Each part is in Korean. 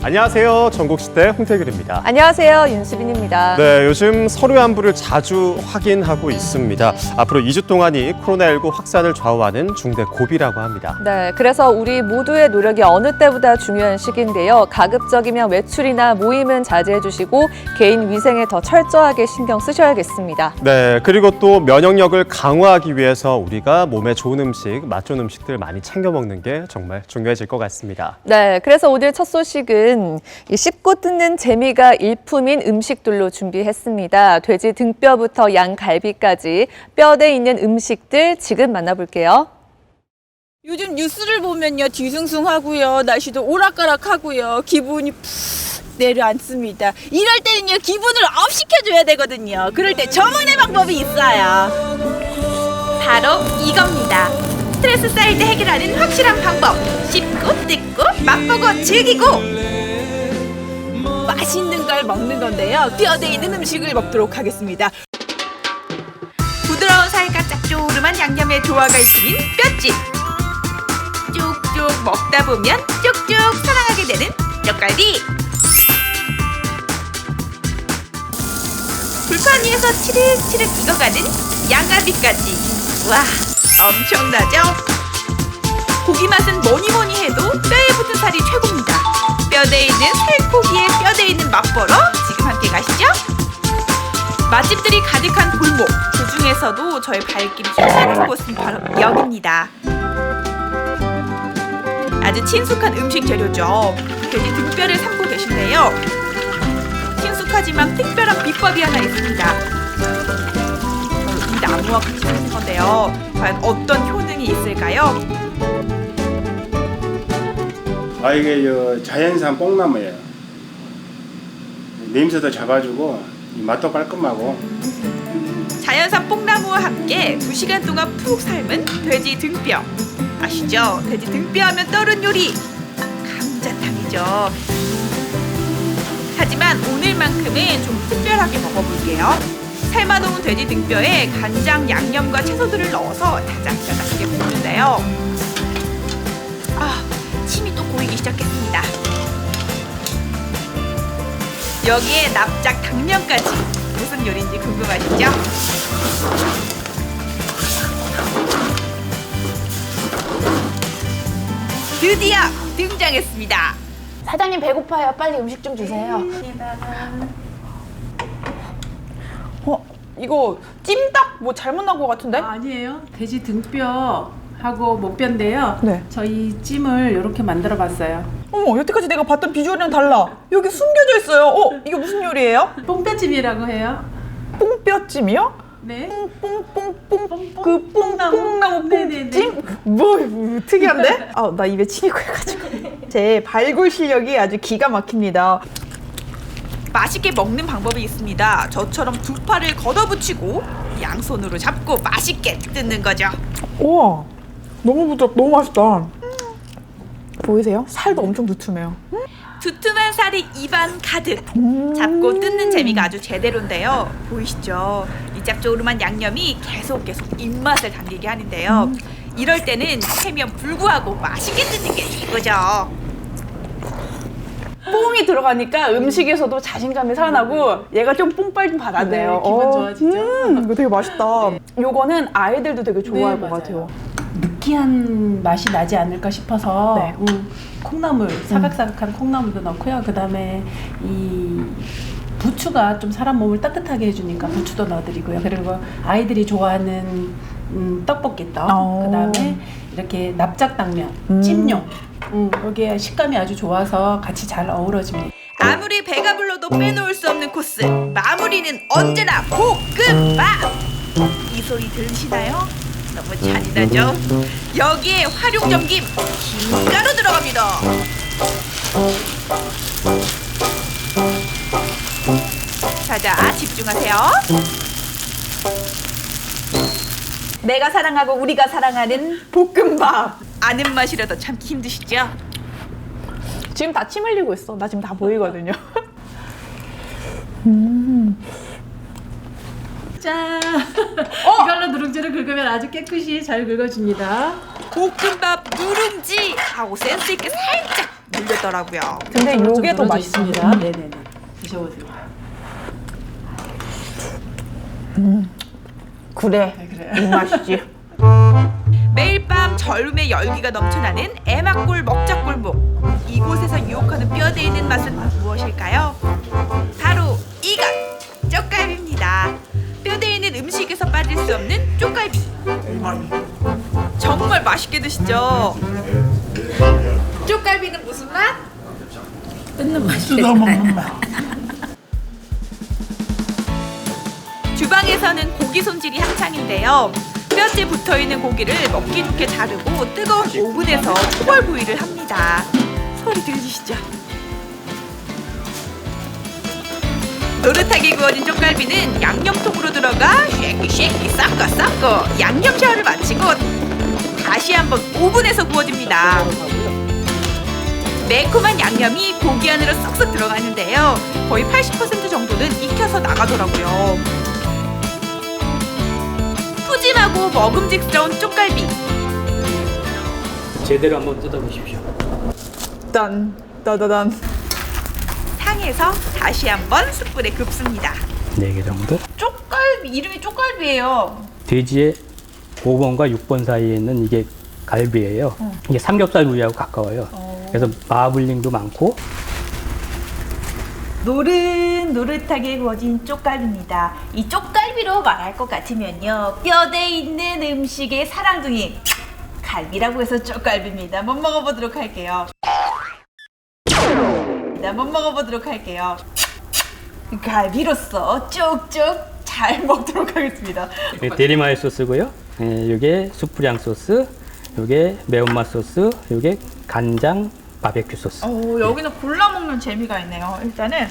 안녕하세요. 전국시대 홍태길입니다. 안녕하세요. 윤수빈입니다. 네, 요즘 서류 안부를 자주 확인하고 있습니다. 앞으로 2주 동안이 코로나19 확산을 좌우하는 중대 고비라고 합니다. 네, 그래서 우리 모두의 노력이 어느 때보다 중요한 시기인데요. 가급적이면 외출이나 모임은 자제해 주시고 개인 위생에 더 철저하게 신경 쓰셔야겠습니다. 네, 그리고 또 면역력을 강화하기 위해서 우리가 몸에 좋은 음식, 맛 좋은 음식들 많이 챙겨 먹는 게 정말 중요해질 것 같습니다. 네, 그래서 오늘 첫 소식은 이 씹고 뜯는 재미가 일품인 음식들로 준비했습니다. 돼지 등뼈부터 양갈비까지 뼈대 있는 음식들 지금 만나볼게요. 요즘 뉴스를 보면요, 뒤숭숭하고요, 날씨도 오락가락하고요, 기분이 푹 내려앉습니다. 이럴 때는요, 기분을 업 시켜줘야 되거든요. 그럴 때 저만의 방법이 있어요. 바로 이겁니다. 스트레스 쌓일 때 해결하는 확실한 방법. 씹고 뜯고 맛보고 즐기고 맛있는 걸 먹는 건데요. 뼈대 있는 음식을 먹도록 하겠습니다. 부드러운 살과 짭조름한 양념의 조화가 있으면 뼈찜. 쭉쭉 먹다 보면 쭉쭉 사랑하게 되는 뼈갈비. 불판 위에서 치륵치륵 익어가는 양갈비까지. 와, 엄청나죠? 고기 맛은 뭐니 해도 뼈에 붙은 살이 최고입니다. 뼈대 있는 살코기에 뼈대 있는 맛보러 지금 함께 가시죠. 맛집들이 가득한 골목, 그 중에서도 저의 발길이 휘날리는 곳은 바로 여기입니다. 아주 친숙한 음식 재료죠. 돼지 등뼈를 삶고 계신데요. 친숙하지만 특별한 비법이 하나 있습니다. 이 나무와 같이 하는 건데요. 과연 어떤 효능이 있을까요? 이게 자연산 뽕나무예요. 냄새도 잡아주고 맛도 깔끔하고. 자연산 뽕나무와 함께 2시간 동안 푹 삶은 돼지 등뼈. 아시죠? 돼지 등뼈 하면 떠오른 요리 감자탕이죠. 하지만 오늘만큼은 좀 특별하게 먹어볼게요. 삶아놓은 돼지 등뼈에 간장, 양념과 채소들을 넣어서 다작다작하게 볶는데요. 침이 또 고이기 시작했습니다. 여기에 납작 당면까지. 무슨 요리인지 궁금하시죠? 드디어 등장했습니다. 사장님 배고파요. 빨리 음식 좀 주세요. 이거 찜닭 뭐 잘못 나온 것 같은데? 아니에요. 돼지 등뼈하고 목뼈인데요. 네. 저희 찜을 이렇게 만들어 봤어요. 어머, 여태까지 내가 봤던 비주얼이랑 달라. 여기 숨겨져 있어요. 이게 무슨 요리예요? 뽕뼈찜이라고 해요. 뽕뼈찜이요? 네. 뽕뽕뽕뽕 그 뽕나무 네네네. 뽕찜? 뭐 특이한데? 나 입에 침이 고여가지고. 제 발굴 실력이 아주 기가 막힙니다. 맛있게 먹는 방법이 있습니다. 저처럼 두 팔을 걷어붙이고 양손으로 잡고 맛있게 뜯는 거죠. 우와, 너무 부드럽고 너무 맛있다. 보이세요? 살도 엄청 두툼해요. 두툼한 살이 입안 가득. 잡고 뜯는 재미가 아주 제대로인데요. 보이시죠? 이 짭조름한 양념이 계속 입맛을 당기게 하는데요. 이럴 때는 체면 불구하고 맛있게 뜯는 게 최고죠. 뽕이 들어가니까 음식에서도 자신감이 살아나고 얘가 좀 뽕빨 좀 받았네요. 네, 기분 좋아지죠? 이거 되게 맛있다. 네. 요거는 아이들도 되게 좋아할 것 맞아요. 같아요. 느끼한 맛이 나지 않을까 싶어서 네. 콩나물, 사각사각한 콩나물도 넣고요. 그 다음에 이 부추가 좀 사람 몸을 따뜻하게 해주니까 부추도 넣어드리고요. 그리고 아이들이 좋아하는 떡볶이 떡, 그 다음에 이렇게 납작당면, 찜용. 여기에 식감이 아주 좋아서 같이 잘 어우러집니다. 아무리 배가 불러도 빼놓을 수 없는 코스. 마무리는 언제나 볶음밥. 이 소리 들으시나요? 너무 잔인하죠? 여기에 활용점김 김가루 들어갑니다. 자자, 집중하세요. 내가 사랑하고 우리가 사랑하는 볶음밥. 아는 맛이라도 참기 힘드시죠? 지금 다 침 흘리고 있어. 나 지금 다 보이거든요. 짠! 이걸로 누룽지를 긁으면 아주 깨끗이 잘 긁어집니다. 볶음밥 누룽지 하고 센스 있게 살짝 물렸더라고요. 근데 좀 요게 더 늘어져 맛있습니다. 있습니다. 네네네. 드셔보세요. 그래, 그래요. 이 맛이지. 매일 밤 절음의 열기가 넘쳐나는 애막골 먹자골목. 이곳에서 유혹하는 뼈대 있는 맛은 무엇일까요? 바로 이것! 쪽갈비입니다. 뼈대 있는 음식에서 빠질 수 없는 쪽갈비. 정말 맛있게 드시죠? 쪽갈비는 무슨 맛? 뜯는 맛이 주방에서는 고기 손질이 한창인데요. 뼈째 붙어있는 고기를 먹기 좋게 자르고 뜨거운 오븐에서 초벌 구이를 합니다. 소리 들리시죠? 노릇하게 구워진 쪽갈비는 양념통으로 들어가 쉐끼쉐끼 섞어 양념 샤워를 마치고 다시 한번 오븐에서 구워집니다. 매콤한 양념이 고기 안으로 쏙쏙 들어가는데요. 거의 80% 정도는 익혀서 나가더라고요. 푸짐하고 먹음직스러운 쪽갈비. 제대로 한번 뜯어보십시오. 딴, 따다단. 상에서 다시 한번 숯불에 굽습니다. 4개 정도. 쪽갈비, 이름이 쪽갈비예요. 돼지의 5번과 6번 사이에 있는 이게 갈비예요. 이게 삼겹살 부위하고 가까워요. 그래서 마블링도 많고. 노릇노릇하게 구워진 쪽갈비입니다. 이 쪽갈비로 말할 것 같으면요, 뼈대 있는 음식의 사랑둥이 갈비라고 해서 쪽갈비입니다. 한번 먹어보도록 할게요. 한번 먹어보도록 할게요. 갈비로서 쭉쭉 잘 먹도록 하겠습니다. 이게 대리마요 소스고요. 이게 숯불향 소스, 이게 매운맛 소스, 이게 간장 바베큐 소스. 여기는 골라 먹는 재미가 있네요. 일단은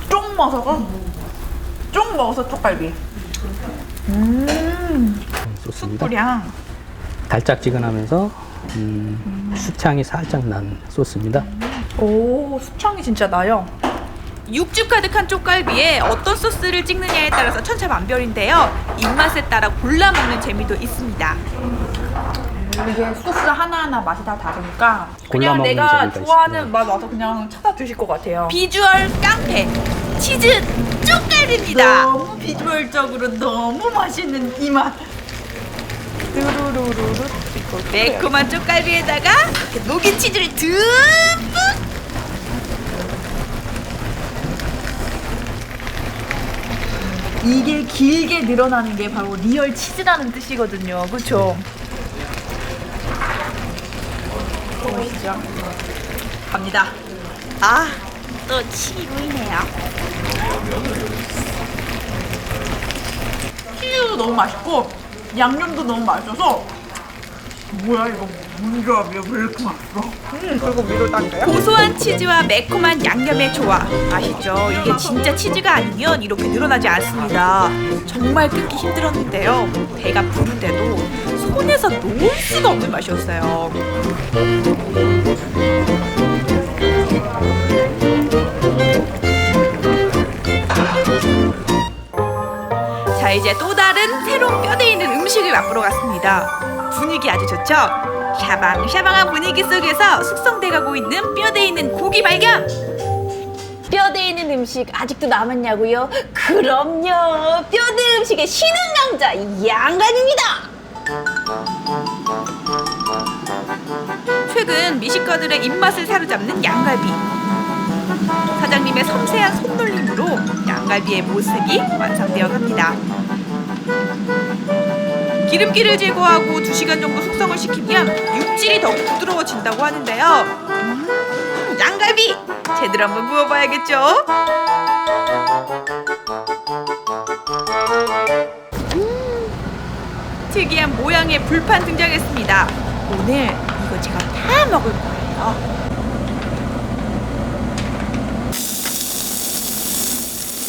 쪽 먹어서 쪽갈비. 소스입니다. 숯불향. 달짝지근하면서 수창이 살짝 난 소스입니다. 오, 수창이 진짜 나요. 육즙 가득한 쪽갈비에 어떤 소스를 찍느냐에 따라서 천차만별인데요. 입맛에 따라 골라 먹는 재미도 있습니다. 이게 소스 하나하나 맛이 다 다르니까 골라 그냥 먹는 내가 재미가 좋아하는 있습니다. 맛 와서 그냥 찾아 드실 것 같아요. 비주얼 깡패 치즈 쪽갈비입니다. 너무 비주얼적으로 너무 맛있는 이 맛. 뚜루루루루. 매콤한 쪽갈비에다가 녹인 치즈를 듬뿍. 이게 길게 늘어나는 게 바로 리얼 치즈라는 뜻이거든요. 그렇죠? 보이시죠? 갑니다. 아, 또 침이 고이네요. 치즈도 너무 맛있고 양념도 너무 맛있어서 뭐야 이거 무슨 조합이야? 왜 이렇게 맛있어? 그리고 위로 닦아요? 고소한 치즈와 매콤한 양념의 조화. 아시죠? 이게 진짜 치즈가 아니면 이렇게 늘어나지 않습니다. 정말 끊기 힘들었는데요. 배가 부른데도 손에서 놓을 수가 없는 맛이었어요. 자, 이제 또 다른 새로운 뼈대 있는 음식을 맛보러 갔습니다. 분위기 아주 좋죠? 샤방샤방한 분위기 속에서 숙성돼가고 있는 뼈대 있는 고기 발견! 뼈대 있는 음식 아직도 남았냐고요? 그럼요. 뼈대 음식의 신흥 강자 양갈비입니다. 최근 미식가들의 입맛을 사로잡는 양갈비. 사장님의 섬세한 손놀림으로 양갈비의 모습이 완성되어 갑니다. 기름기를 제거하고 2시간 정도 숙성을 시키면 육질이 더 부드러워진다고 하는데요. 양갈비! 제대로 한번 구워봐야겠죠? 특이한 모양의 불판 등장했습니다. 오늘 이거 제가 다 먹을 거예요.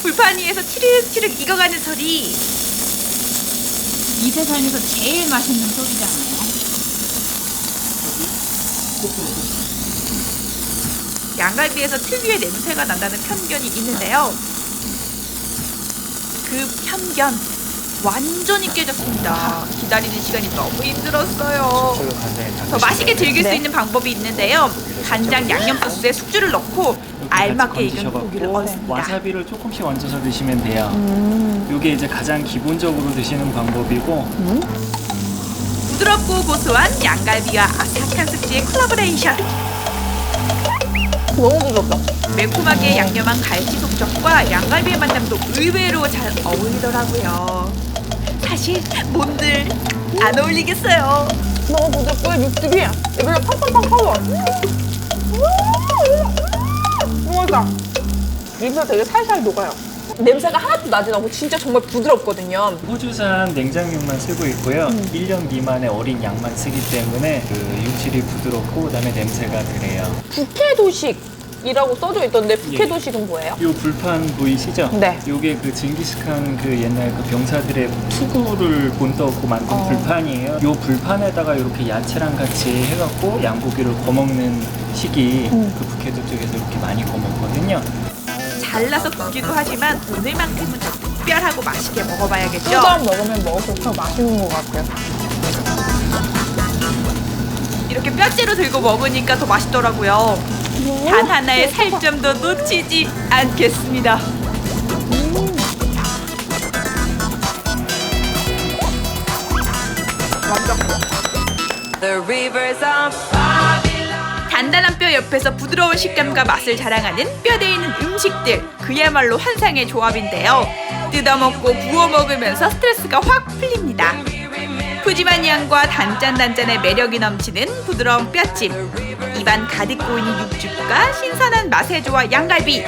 불판 위에서 치륵치륵 익어가는 소리. 이 세상에서 제일 맛있는 소리잖아요. 양갈비에서 특유의 냄새가 난다는 편견이 있는데요. 그 편견 완전히 깨졌습니다. 기다리는 시간이 너무 힘들었어요. 더 맛있게 즐길 수 있는 방법이 있는데요. 간장 양념 소스에 숙주를 넣고 알맞게 익은 고기를 얹습니다. 와사비를 조금씩 얹어서 드시면 돼요. 이게 이제 가장 기본적으로 드시는 방법이고 부드럽고 고소한 양갈비와 아삭한 숙주의 콜라보레이션. 너무 부드럽다. 매콤하게 양념한 갈치 속젓과 양갈비의 만남도 의외로 잘 어울리더라고요. 사실 뭔들 안 어울리겠어요. 너무 부드럽고 육즙이 입에서 팡팡팡 터져. 맛있다. 입에서 되게 살살 녹아요. 냄새가 하나도 나지 않고 진짜 정말 부드럽거든요. 호주산 냉장육만 쓰고 있고요. 1년 미만의 어린 양만 쓰기 때문에 그 육질이 부드럽고 그다음에 냄새가 덜해요. 북해도식이라고 써져 있던데 북해도식은 뭐예요? 요 불판 보이시죠? 네. 요게 그 징기스칸 그 옛날 그 병사들의 투구를 본떠갖고 만든 불판이에요. 요 불판에다가 이렇게 야채랑 같이 해갖고 양고기를 거먹는 식이 그 북해도 쪽에서 이렇게 많이 거먹거든요. 잘라서 굽기도 하지만 오늘만큼은 더 특별하고 맛있게 먹어봐야겠죠? 수박 먹으면 먹을수록 더 맛있는 것 같아요. 이렇게 뼈째로 들고 먹으니까 더 맛있더라고요. 단 하나의 살점도 놓치지 않겠습니다. 단단한 뼈 옆에서 부드러운 식감과 맛을 자랑하는 뼈대 있는 음식들, 그야말로 환상의 조합인데요. 뜯어먹고 구워 먹으면서 스트레스가 확 풀립니다. 푸짐한 양과 단짠단짠의 매력이 넘치는 부드러운 뼈찜, 입안 가득 고이는 육즙과 신선한 맛의 조화 양갈비,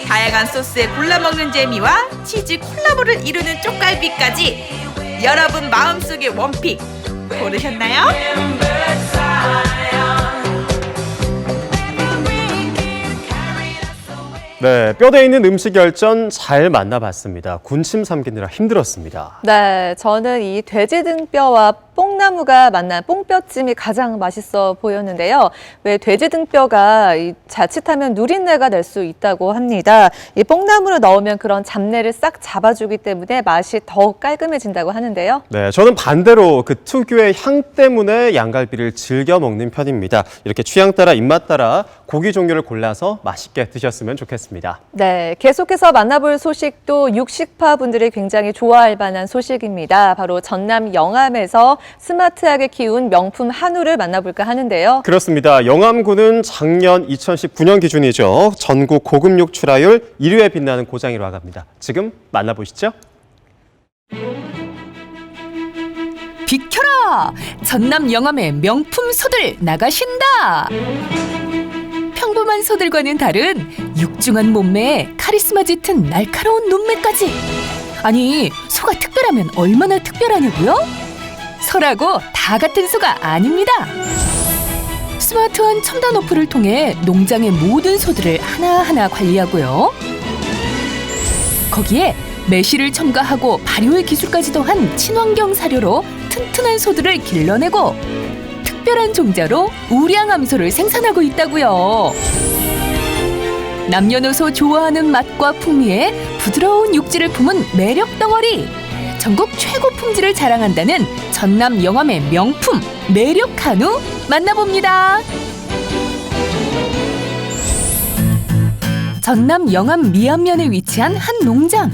다양한 소스에 골라 먹는 재미와 치즈 콜라보를 이루는 쪽갈비까지 여러분 마음속의 원픽 고르셨나요? 네, 뼈대 있는 음식 열전 잘 만나봤습니다. 군침 삼기느라 힘들었습니다. 네, 저는 이 돼지 등뼈와 뽕나무가 만난 뽕뼈찜이 가장 맛있어 보였는데요. 왜 돼지 등뼈가 자칫하면 누린내가 날 수 있다고 합니다. 이 뽕나무를 넣으면 그런 잡내를 싹 잡아주기 때문에 맛이 더욱 깔끔해진다고 하는데요. 네, 저는 반대로 그 특유의 향 때문에 양갈비를 즐겨 먹는 편입니다. 이렇게 취향 따라 입맛 따라 고기 종류를 골라서 맛있게 드셨으면 좋겠습니다. 네, 계속해서 만나볼 소식도 육식파 분들이 굉장히 좋아할 만한 소식입니다. 바로 전남 영암에서 스마트하게 키운 명품 한우를 만나볼까 하는데요. 그렇습니다. 영암군은 작년 2019년 기준이죠. 전국 고급육 출하율 1위에 빛나는 고장이라고 합니다. 지금 만나보시죠. 비켜라! 전남 영암의 명품 소들 나가신다! 평범한 소들과는 다른 육중한 몸매에 카리스마 짙은 날카로운 눈매까지. 아니, 소가 특별하면 얼마나 특별하냐고요? 소라고 다 같은 소가 아닙니다. 스마트한 첨단 어플을 통해 농장의 모든 소들을 하나하나 관리하고요. 거기에 매실을 첨가하고 발효의 기술까지 더한 친환경 사료로 튼튼한 소들을 길러내고 특별한 종자로 우량 암소를 생산하고 있다고요. 남녀노소 좋아하는 맛과 풍미에 부드러운 육질을 품은 매력 덩어리. 전국 최고 품질을 자랑한다는 전남 영암의 명품 매력 한우 만나봅니다. 전남 영암 미안면에 위치한 한 농장.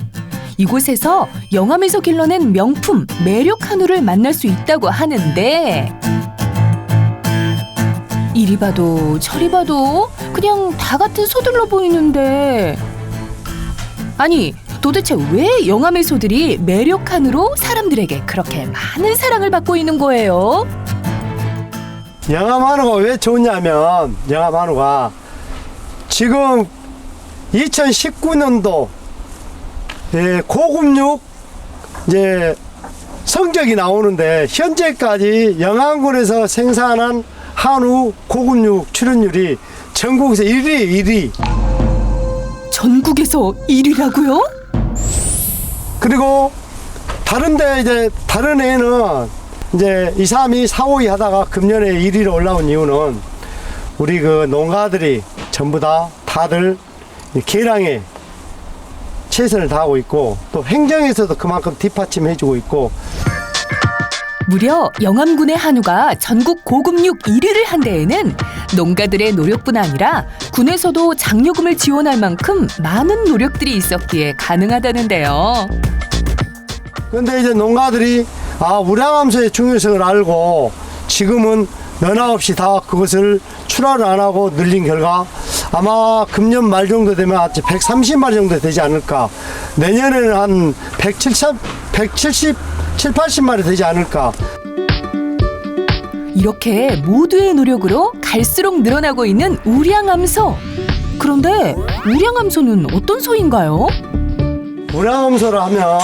이곳에서 영암에서 길러낸 명품 매력 한우를 만날 수 있다고 하는데 이리 봐도 저리 봐도 그냥 다 같은 소들로 보이는데 아니 도대체 왜 영암의 소들이 매력 한우로 사람들에게 그렇게 많은 사랑을 받고 있는 거예요? 영암 한우가 왜 좋냐면 영암 한우가 지금 2019년도 고급육 이제 성적이 나오는데 현재까지 영암군에서 생산한 한우 고급육 출연율이 전국에서 1위. 전국에서 1위라고요? 그리고 다른데 이제 다른 애는 이제 2, 3위, 4, 5위 하다가 금년에 1위로 올라온 이유는 우리 그 농가들이 전부 다들 계량에 최선을 다하고 있고 또 행정에서도 그만큼 뒷받침해주고 있고 무려 영암군의 한우가 전국 고급육 1위를 한 데에는 농가들의 노력뿐 아니라 군에서도 장려금을 지원할 만큼 많은 노력들이 있었기에 가능하다는데요. 그런데 이제 농가들이 우량함소의 중요성을 알고 지금은 면허 없이 다 그것을 출하를 안 하고 늘린 결과 아마 금년 말 정도 되면 130마리 정도 되지 않을까. 내년에는 한 170, 80마리 되지 않을까. 이렇게 모두의 노력으로 갈수록 늘어나고 있는 우량함소. 그런데 우량함소는 어떤 소인가요? 우량함소를 하면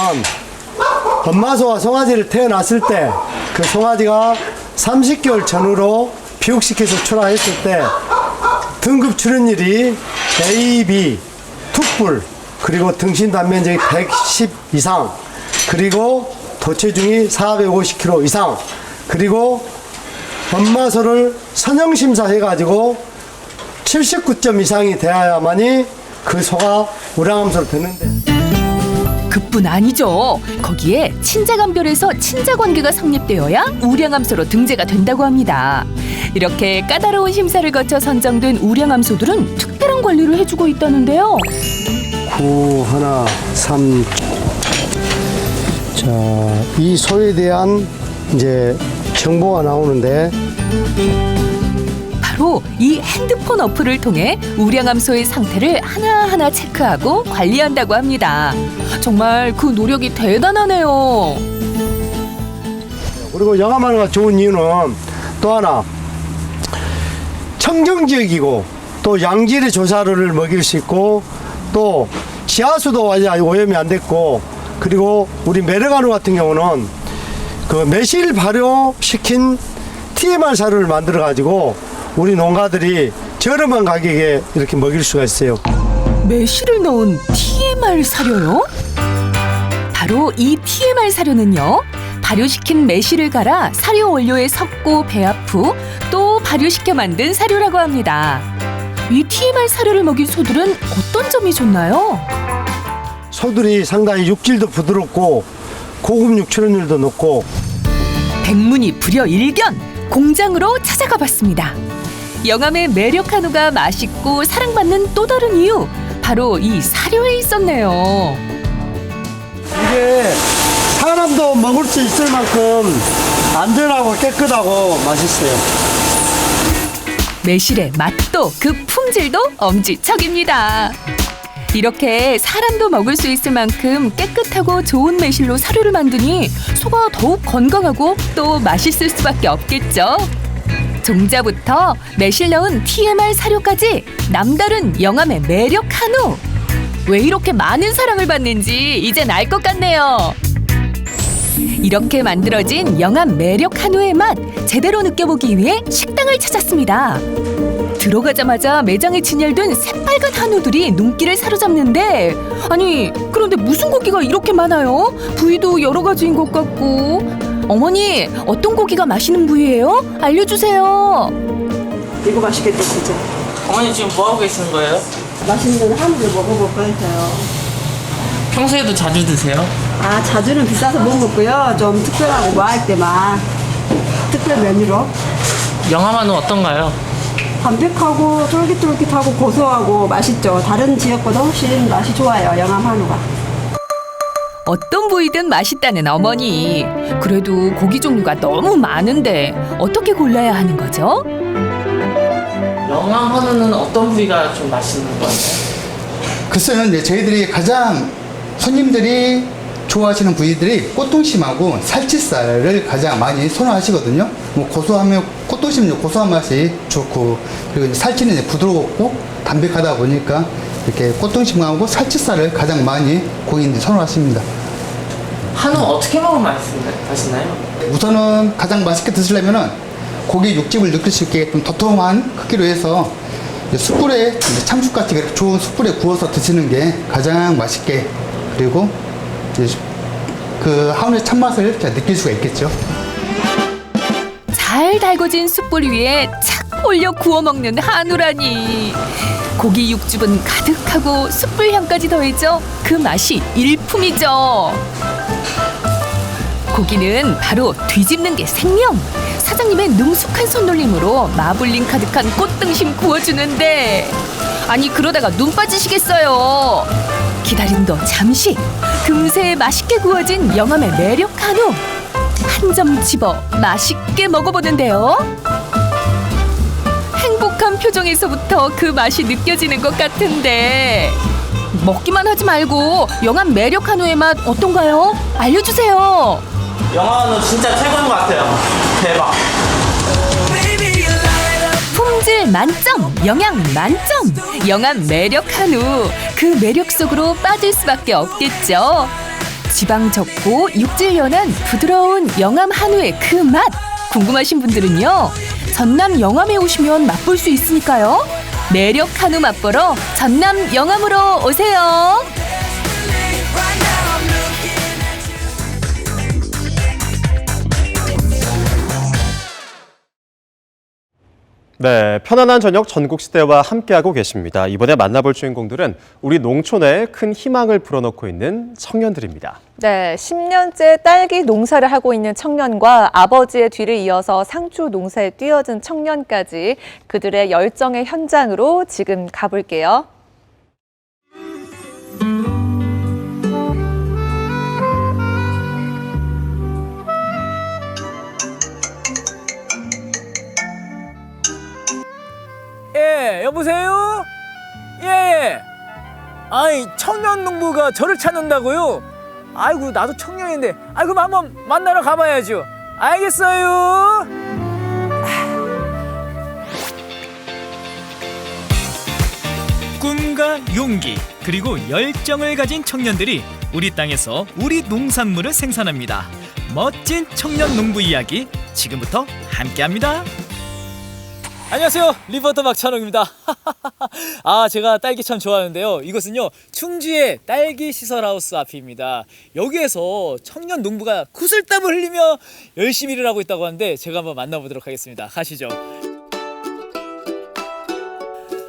엄마소와 송아지를 태어났을 때 그 송아지가 30개월 전후로 비육시켜서 출하했을 때 등급 출현율이 A, B, 툭불 그리고 등신 단면적이 110 이상 그리고 도체중이 450kg 이상 그리고 엄마소를 선형심사 해가지고 79점 이상이 돼야만이 그 소가 우량함소로 되는데 그뿐 아니죠. 거기에 친자간별에서 친자관계가 성립되어야 우량함소로 등재가 된다고 합니다. 이렇게 까다로운 심사를 거쳐 선정된 우량함소들은 특별한 관리를 해주고 있다는데요. 9, 1, 3. 자, 이 소에 대한 이제 정보가 나오는데 바로 이 핸드폰 어플을 통해 우량함소의 상태를 하나하나 체크하고 관리한다고 합니다. 정말 그 노력이 대단하네요. 그리고 영암한우가 좋은 이유는 또 하나 청정지역이고 또 양질의 조사를 먹일 수 있고 또 지하수도 아직 오염이 안 됐고 그리고 우리 메르가누 같은 경우는 그 매실 발효시킨 TMR 사료를 만들어 가지고 우리 농가들이 저렴한 가격에 이렇게 먹일 수가 있어요. 매실을 넣은 TMR 사료요? 바로 이 TMR 사료는요, 발효시킨 매실을 갈아 사료 원료에 섞고 배합 후 또 발효시켜 만든 사료라고 합니다. 이 TMR 사료를 먹인 소들은 어떤 점이 좋나요? 소들이 상당히 육질도 부드럽고 고급육 출현율도 높고. 백문이 불여일견, 공장으로 찾아가 봤습니다. 영암의 매력 한우가 맛있고 사랑받는 또 다른 이유, 바로 이 사료에 있었네요. 이게 사람도 먹을 수 있을 만큼 안전하고 깨끗하고 맛있어요. 매실의 맛도 그 품질도 엄지척입니다. 이렇게 사람도 먹을 수 있을 만큼 깨끗하고 좋은 매실로 사료를 만드니 소가 더욱 건강하고 또 맛있을 수밖에 없겠죠. 종자부터 매실 넣은 TMR 사료까지 남다른 영암의 매력 한우. 왜 이렇게 많은 사랑을 받는지 이젠 알 것 같네요. 이렇게 만들어진 영암 매력 한우의 맛 제대로 느껴보기 위해 식당을 찾았습니다. 들어가자마자 매장에 진열된 새빨간 한우들이 눈길을 사로잡는데, 아니 그런데 무슨 고기가 이렇게 많아요? 부위도 여러 가지인 것 같고. 어머니, 어떤 고기가 맛있는 부위예요? 알려주세요. 이거 맛있겠다 진짜. 어머니 지금 뭐 하고 계시는 거예요? 맛있는 한우를 먹어볼까 해서요. 평소에도 자주 드세요? 아, 자주는 비싸서 못 먹고요. 좀 특별하고 뭐 할 때만 특별 메뉴로. 영암 한우 어떤가요? 담백하고 쫄깃쫄깃하고 고소하고 맛있죠. 다른 지역보다 훨씬 맛이 좋아요, 영암 한우가. 어떤 부위든 맛있다는 어머니. 그래도 고기 종류가 너무 많은데 어떻게 골라야 하는 거죠? 영암 한우는 어떤 부위가 좀 맛있는 거예요? 글쎄요, 이제 저희들이 가장 손님들이 좋아하시는 부위들이 꽃등심하고 살치살을 가장 많이 선호하시거든요. 뭐 고소하면 꽃등심은 고소한 맛이 좋고, 그리고 이제 살치는 이제 부드럽고 담백하다 보니까 이렇게 꽃등심하고 살치살을 가장 많이 고객님들이 선호하십니다. 한우 어떻게 먹으면 맛있나요? 우선은 가장 맛있게 드시려면은 고기 육즙을 느낄 수 있게 좀 도톰한 크기로 해서 숯불에 참숯같이 좋은 숯불에 구워서 드시는 게 가장 맛있게, 그리고 그 한우의 참맛을 느낄 수가 있겠죠. 잘 달궈진 숯불 위에 착 올려 구워 먹는 한우라니. 고기 육즙은 가득하고 숯불 향까지 더해져 그 맛이 일품이죠. 고기는 바로 뒤집는 게 생명. 사장님의 능숙한 손놀림으로 마블링 가득한 꽃등심 구워주는데, 아니 그러다가 눈 빠지시겠어요. 기다림도 잠시. 금세 맛있게 구워진 영암의 매력 한우. 한 점 집어 맛있게 먹어보는데요. 행복한 표정에서부터 그 맛이 느껴지는 것 같은데, 먹기만 하지 말고 영암 매력 한우의 맛 어떤가요? 알려주세요. 영암 한우 진짜 최고인 것 같아요. 대박. 품질 만점, 영양 만점, 영암 매력 한우. 그 매력 속으로 빠질 수밖에 없겠죠. 지방 적고 육질 연한 부드러운 영암 한우의 그 맛. 궁금하신 분들은요, 전남 영암에 오시면 맛볼 수 있으니까요. 매력 한우 맛보러 전남 영암으로 오세요. 네, 편안한 저녁 전국시대와 함께하고 계십니다. 이번에 만나볼 주인공들은 우리 농촌에 큰 희망을 불어넣고 있는 청년들입니다. 네, 10년째 딸기 농사를 하고 있는 청년과 아버지의 뒤를 이어서 상추 농사에 뛰어든 청년까지 그들의 열정의 현장으로 지금 가볼게요. 예, 여보세요? 예. 아이, 청년 농부가 저를 찾는다고요? 아이고, 나도 청년인데. 아이, 그럼 한번 만나러 가봐야죠. 알겠어요. 꿈과 용기, 그리고 열정을 가진 청년들이 우리 땅에서 우리 농산물을 생산합니다. 멋진 청년 농부 이야기 지금부터 함께합니다. 안녕하세요, 리포터 박찬욱입니다. 아, 제가 딸기 참 좋아하는데요. 이것은요, 충주의 딸기 시설하우스 앞입니다. 여기에서 청년 농부가 구슬땀을 흘리며 열심히 일을 하고 있다고 하는데 제가 한번 만나보도록 하겠습니다. 가시죠.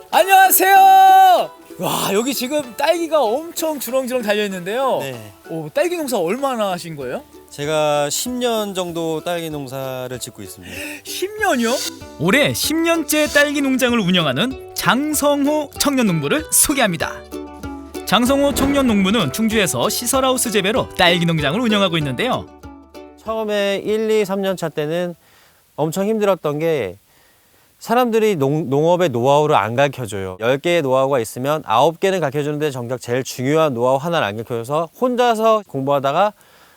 안녕하세요. 와, 여기 지금 딸기가 엄청 주렁주렁 달려있는데요. 네. 오, 딸기 농사 얼마나 하신 거예요? 제가 10년 정도 딸기 농사를 짓고 있습니다. 10년이요? 올해 10년째 딸기 농장을 운영하는 장성호 청년 농부를 소개합니다. 장성호 청년 농부는 충주에서 시설하우스 재배로 딸기 농장을 운영하고 있는데요. 처음에 1, 2, 3년 차 때는 엄청 힘들었던 게 사람들이 농업의 노하우를 안 가르쳐줘요. 10개의 노하우가 있으면 9개는 가르쳐주는데 정작 제일 중요한 노하우 하나를 안 가르쳐줘서 혼자서 공부하다가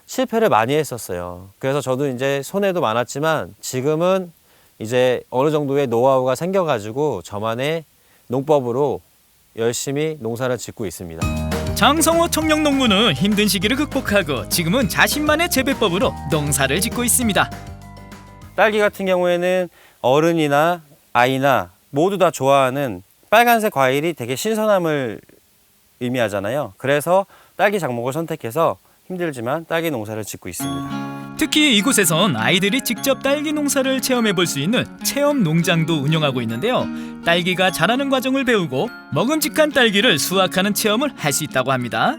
실패를 많이 했었어요. 그래서 저도 이제 손해도 많았지만 지금은 이제 어느 정도의 노하우가 생겨가지고 저만의 농법으로 열심히 농사를 짓고 있습니다. 장성호 청년 농부는 힘든 시기를 극복하고 지금은 자신만의 재배법으로 농사를 짓고 있습니다. 딸기 같은 경우에는 어른이나 아이나 모두 다 좋아하는 빨간색 과일이 되게 신선함을 의미하잖아요. 그래서 딸기 작목을 선택해서 힘들지만 딸기 농사를 짓고 있습니다. 특히 이곳에선 아이들이 직접 딸기 농사를 체험해 볼 수 있는 체험 농장도 운영하고 있는데요. 딸기가 자라는 과정을 배우고 먹음직한 딸기를 수확하는 체험을 할 수 있다고 합니다.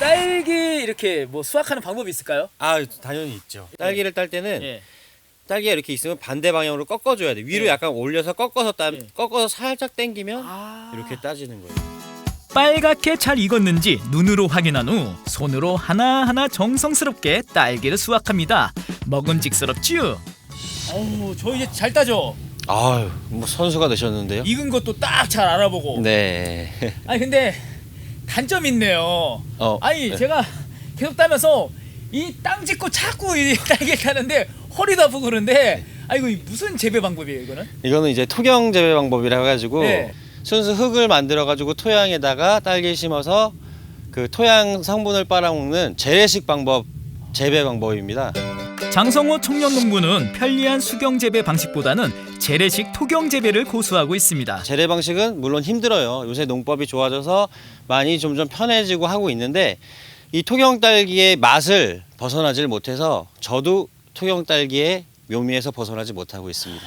딸기 이렇게 뭐 수확하는 방법이 있을까요? 아, 당연히 있죠. 딸기를 딸 때는 딸기가 이렇게 있으면 반대 방향으로 꺾어줘야 돼. 위로 약간 올려서 꺾어서 꺾어서 살짝 당기면 이렇게 따지는 거예요. 빨갛게 잘 익었는지 눈으로 확인한 후 손으로 하나하나 정성스럽게 딸기를 수확합니다. 먹음직스럽지요? 어우, 저 이제 잘 따죠? 아유, 뭐 선수가 되셨는데요? 익은 것도 딱 잘 알아보고. 네. 아니 근데 단점이 있네요. 아니 네. 제가 계속 따면서 이 땅 짚고 자꾸 이 딸기를 따는데 허리도 아프고 그런데 이거 무슨 재배 방법이에요, 이거는? 이거는 이제 토경 재배 방법이라 해가지고 네. 순수 흙을 만들어가지고 토양에다가 딸기 심어서 그 토양 성분을 빨아먹는 재래식 방법, 재배 방법입니다. 장성호 청년 농부는 편리한 수경 재배 방식보다는 재래식 토경 재배를 고수하고 있습니다. 재래 방식은 물론 힘들어요. 요새 농법이 좋아져서 많이 점점 편해지고 하고 있는데 이 토경 딸기의 맛을 벗어나질 못해서 저도 토경 딸기의 묘미에서 벗어나지 못하고 있습니다.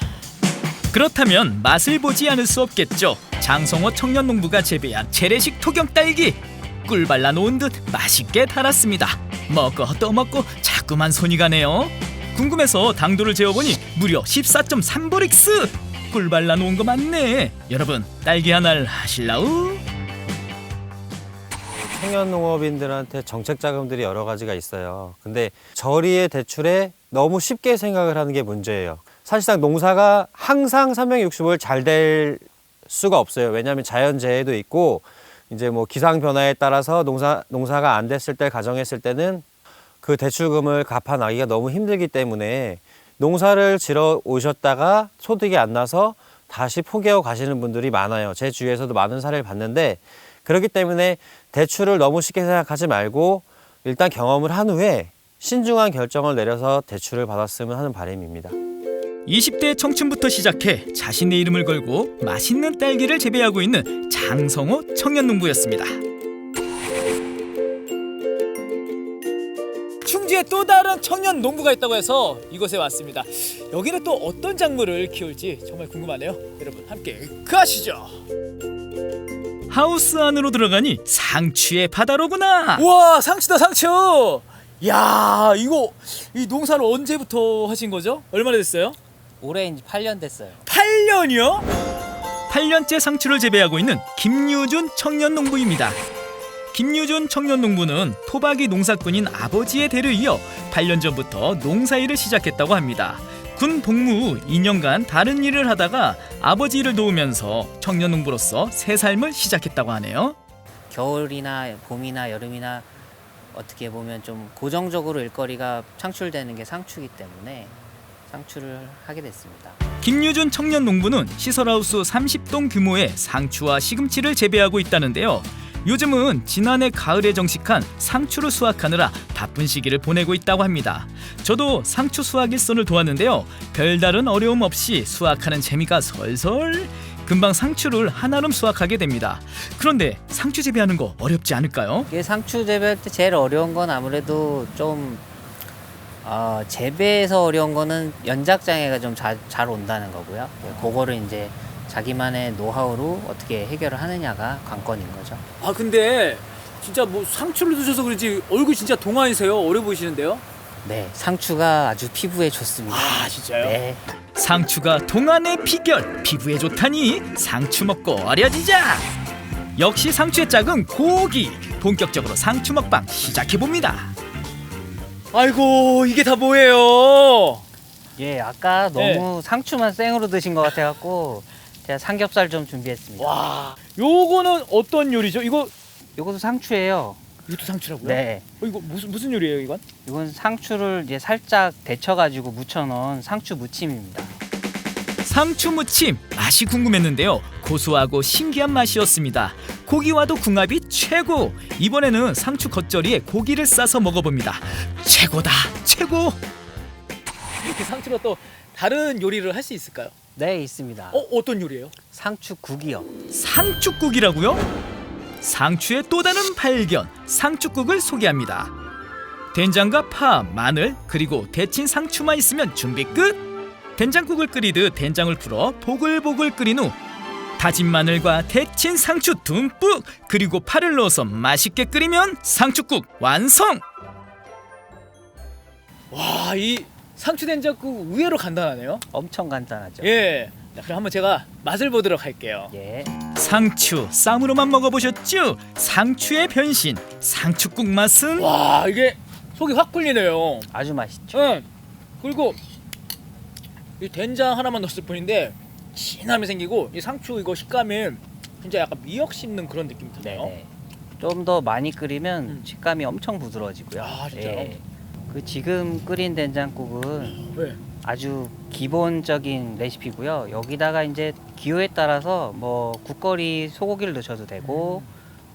그렇다면 맛을 보지 않을 수 없겠죠. 장성호 청년농부가 재배한 재래식 토경 딸기. 꿀 발라 놓은 듯 맛있게 달았습니다. 먹고 또 먹고 자꾸만 손이 가네요. 궁금해서 당도를 재어보니 무려 14.3보릭스. 꿀 발라 놓은 거 맞네. 여러분 딸기 하나를 하실라우? 청년 농업인들한테 정책 자금들이 여러 가지가 있어요. 근데 저리의 대출에 너무 쉽게 생각을 하는 게 문제예요. 사실상 농사가 항상 365일 잘 될 수가 없어요. 왜냐하면 자연재해도 있고 이제 뭐 기상 변화에 따라서 농사가 안 됐을 때 가정했을 때는 그 대출금을 갚아나기가 너무 힘들기 때문에 농사를 지러 오셨다가 소득이 안 나서 다시 포기하고 가시는 분들이 많아요. 제 주위에서도 많은 사례를 봤는데 그렇기 때문에 대출을 너무 쉽게 생각하지 말고 일단 경험을 한 후에 신중한 결정을 내려서 대출을 받았으면 하는 바람입니다. 20대 청춘부터 시작해 자신의 이름을 걸고 맛있는 딸기를 재배하고 있는 장성호 청년농부였습니다. 충주에 또 다른 청년 농부가 있다고 해서 이곳에 왔습니다. 여기는 또 어떤 작물을 키울지 정말 궁금하네요. 여러분 함께 가시죠. 하우스 안으로 들어가니 상추의 바다로구나. 우와, 상추다 상추. 야, 이거 이 농사를 언제부터 하신 거죠? 얼마나 됐어요? 올해 이제 8년 됐어요. 8년이요? 8년째 상추를 재배하고 있는 김유준 청년농부입니다. 김유준 청년농부는 토박이 농사꾼인 아버지의 대를 이어 8년 전부터 농사일을 시작했다고 합니다. 군 복무 후 2년간 다른 일을 하다가 아버지 일을 도우면서 청년농부로서 새 삶을 시작했다고 하네요. 겨울이나 봄이나 여름이나 어떻게 보면 좀 고정적으로 일거리가 창출되는 게 상추이기 때문에 상추를 하게 됐습니다. 김유준 청년농부는 시설하우스 30동 규모의 상추와 시금치를 재배하고 있다는데요. 요즘은 지난해 가을에 정식한 상추를 수확하느라 바쁜 시기를 보내고 있다고 합니다. 저도 상추 수확 일선을 도왔는데요. 별다른 어려움 없이 수확하는 재미가 설설. 금방 상추를 한아름 수확하게 됩니다. 그런데 상추 재배하는 거 어렵지 않을까요? 이게 상추 재배할 때 제일 어려운 건 아무래도 좀 재배에서 어려운 거는 연작장애가 좀 잘 온다는 거고요. 그거를 이제 자기만의 노하우로 어떻게 해결을 하느냐가 관건인 거죠. 아, 근데 진짜 뭐 상추를 드셔서 그런지 얼굴 진짜 동안이세요. 어려 보이시는데요? 네, 상추가 아주 피부에 좋습니다. 아, 진짜요? 네. 상추가 동안의 비결, 피부에 좋다니 상추 먹고 어려지자. 역시 상추의 짝은 고기. 본격적으로 상추 먹방 시작해봅니다. 아이고, 이게 다 뭐예요? 예, 아까 너무 상추만 생으로 드신 것 같아갖고 제가 삼겹살 좀 준비했습니다. 와, 요거는 어떤 요리죠? 요것도 상추예요. 이것도 상추라고요? 네. 이거 무슨 요리예요, 이건? 이건 상추를 이제 살짝 데쳐가지고 무쳐놓은 상추 무침입니다. 상추 무침 맛이 궁금했는데요. 고소하고 신기한 맛이었습니다. 고기와도 궁합이 최고. 이번에는 상추 겉절이에 고기를 싸서 먹어봅니다. 최고다, 최고. 이렇게 상추로 또 다른 요리를 할 수 있을까요? 네, 있습니다. 어떤 요리예요? 상추국이요. 상추국이라고요? 상추의 또 다른 발견, 상추국을 소개합니다. 된장과 파, 마늘, 그리고 데친 상추만 있으면 준비 끝! 된장국을 끓이듯 된장을 풀어 보글보글 끓인 후 다진 마늘과 데친 상추 듬뿍, 그리고 파를 넣어서 맛있게 끓이면 상추국 완성! 와, 이 상추 된장국 의외로 간단하네요. 엄청 간단하죠. 예. 자, 그럼 한번 제가 맛을 보도록 할게요. 예. 상추 쌈으로만 먹어보셨죠? 상추의 변신, 상추국 맛은? 와, 이게 속이 확 풀리네요. 아주 맛있죠. 응. 그리고 이 된장 하나만 넣었을 뿐인데 진함이 생기고 이 상추 이거 식감이 진짜 약간 미역 씹는 그런 느낌이 드네요. 좀 더 많이 끓이면 식감이 엄청 부드러워지고요. 아, 진짜요? 예. 그 지금 끓인 된장국은 네. 아주 기본적인 레시피고요. 여기다가 이제 기호에 따라서 뭐 국거리 소고기를 넣으셔도 되고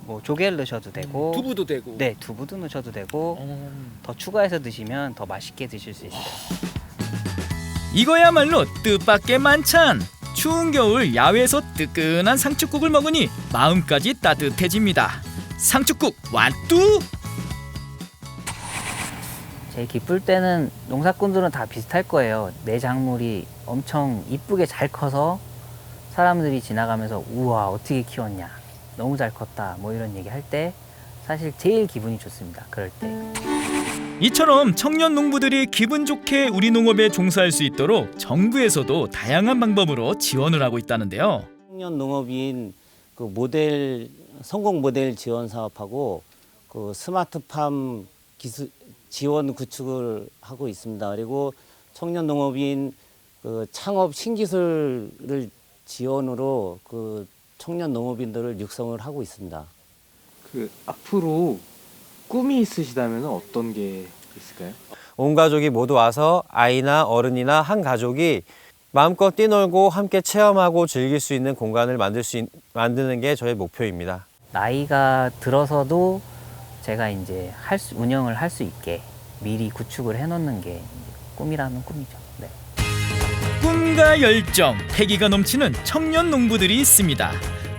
뭐 조개를 넣으셔도 되고 두부도 되고. 네, 두부도 넣으셔도 되고 더 추가해서 드시면 더 맛있게 드실 수 있어요. 이거야말로 뜻밖의 만찬. 추운 겨울 야외에서 뜨끈한 상추국을 먹으니 마음까지 따뜻해집니다. 상추국 완뚜! 제일 기쁠 때는 농사꾼들은 다 비슷할 거예요. 내 작물이 엄청 이쁘게 잘 커서 사람들이 지나가면서 우와 어떻게 키웠냐, 너무 잘 컸다, 뭐 이런 얘기 할 때 사실 제일 기분이 좋습니다. 그럴 때. 이처럼 청년 농부들이 기분 좋게 우리 농업에 종사할 수 있도록 정부에서도 다양한 방법으로 지원을 하고 있다는데요. 청년 농업인 그 모델 성공 모델 지원 사업하고 그 스마트팜 기술 지원 구축을 하고 있습니다. 그리고 청년 농업인 그 창업 신기술을 지원으로 그 청년 농업인들을 육성을 하고 있습니다. 그 앞으로 꿈이 있으시다면 어떤 게 있을까요? 온 가족이 모두 와서 아이나 어른이나 한 가족이 마음껏 뛰놀고 함께 체험하고 즐길 수 있는 공간을 만드는 게 저의 목표입니다. 나이가 들어서도 제가 이제 운영을 할 수 있게 미리 구축을 해놓는 게 꿈이라면 꿈이죠. 네. 꿈과 열정, 패기가 넘치는 청년 농부들이 있습니다.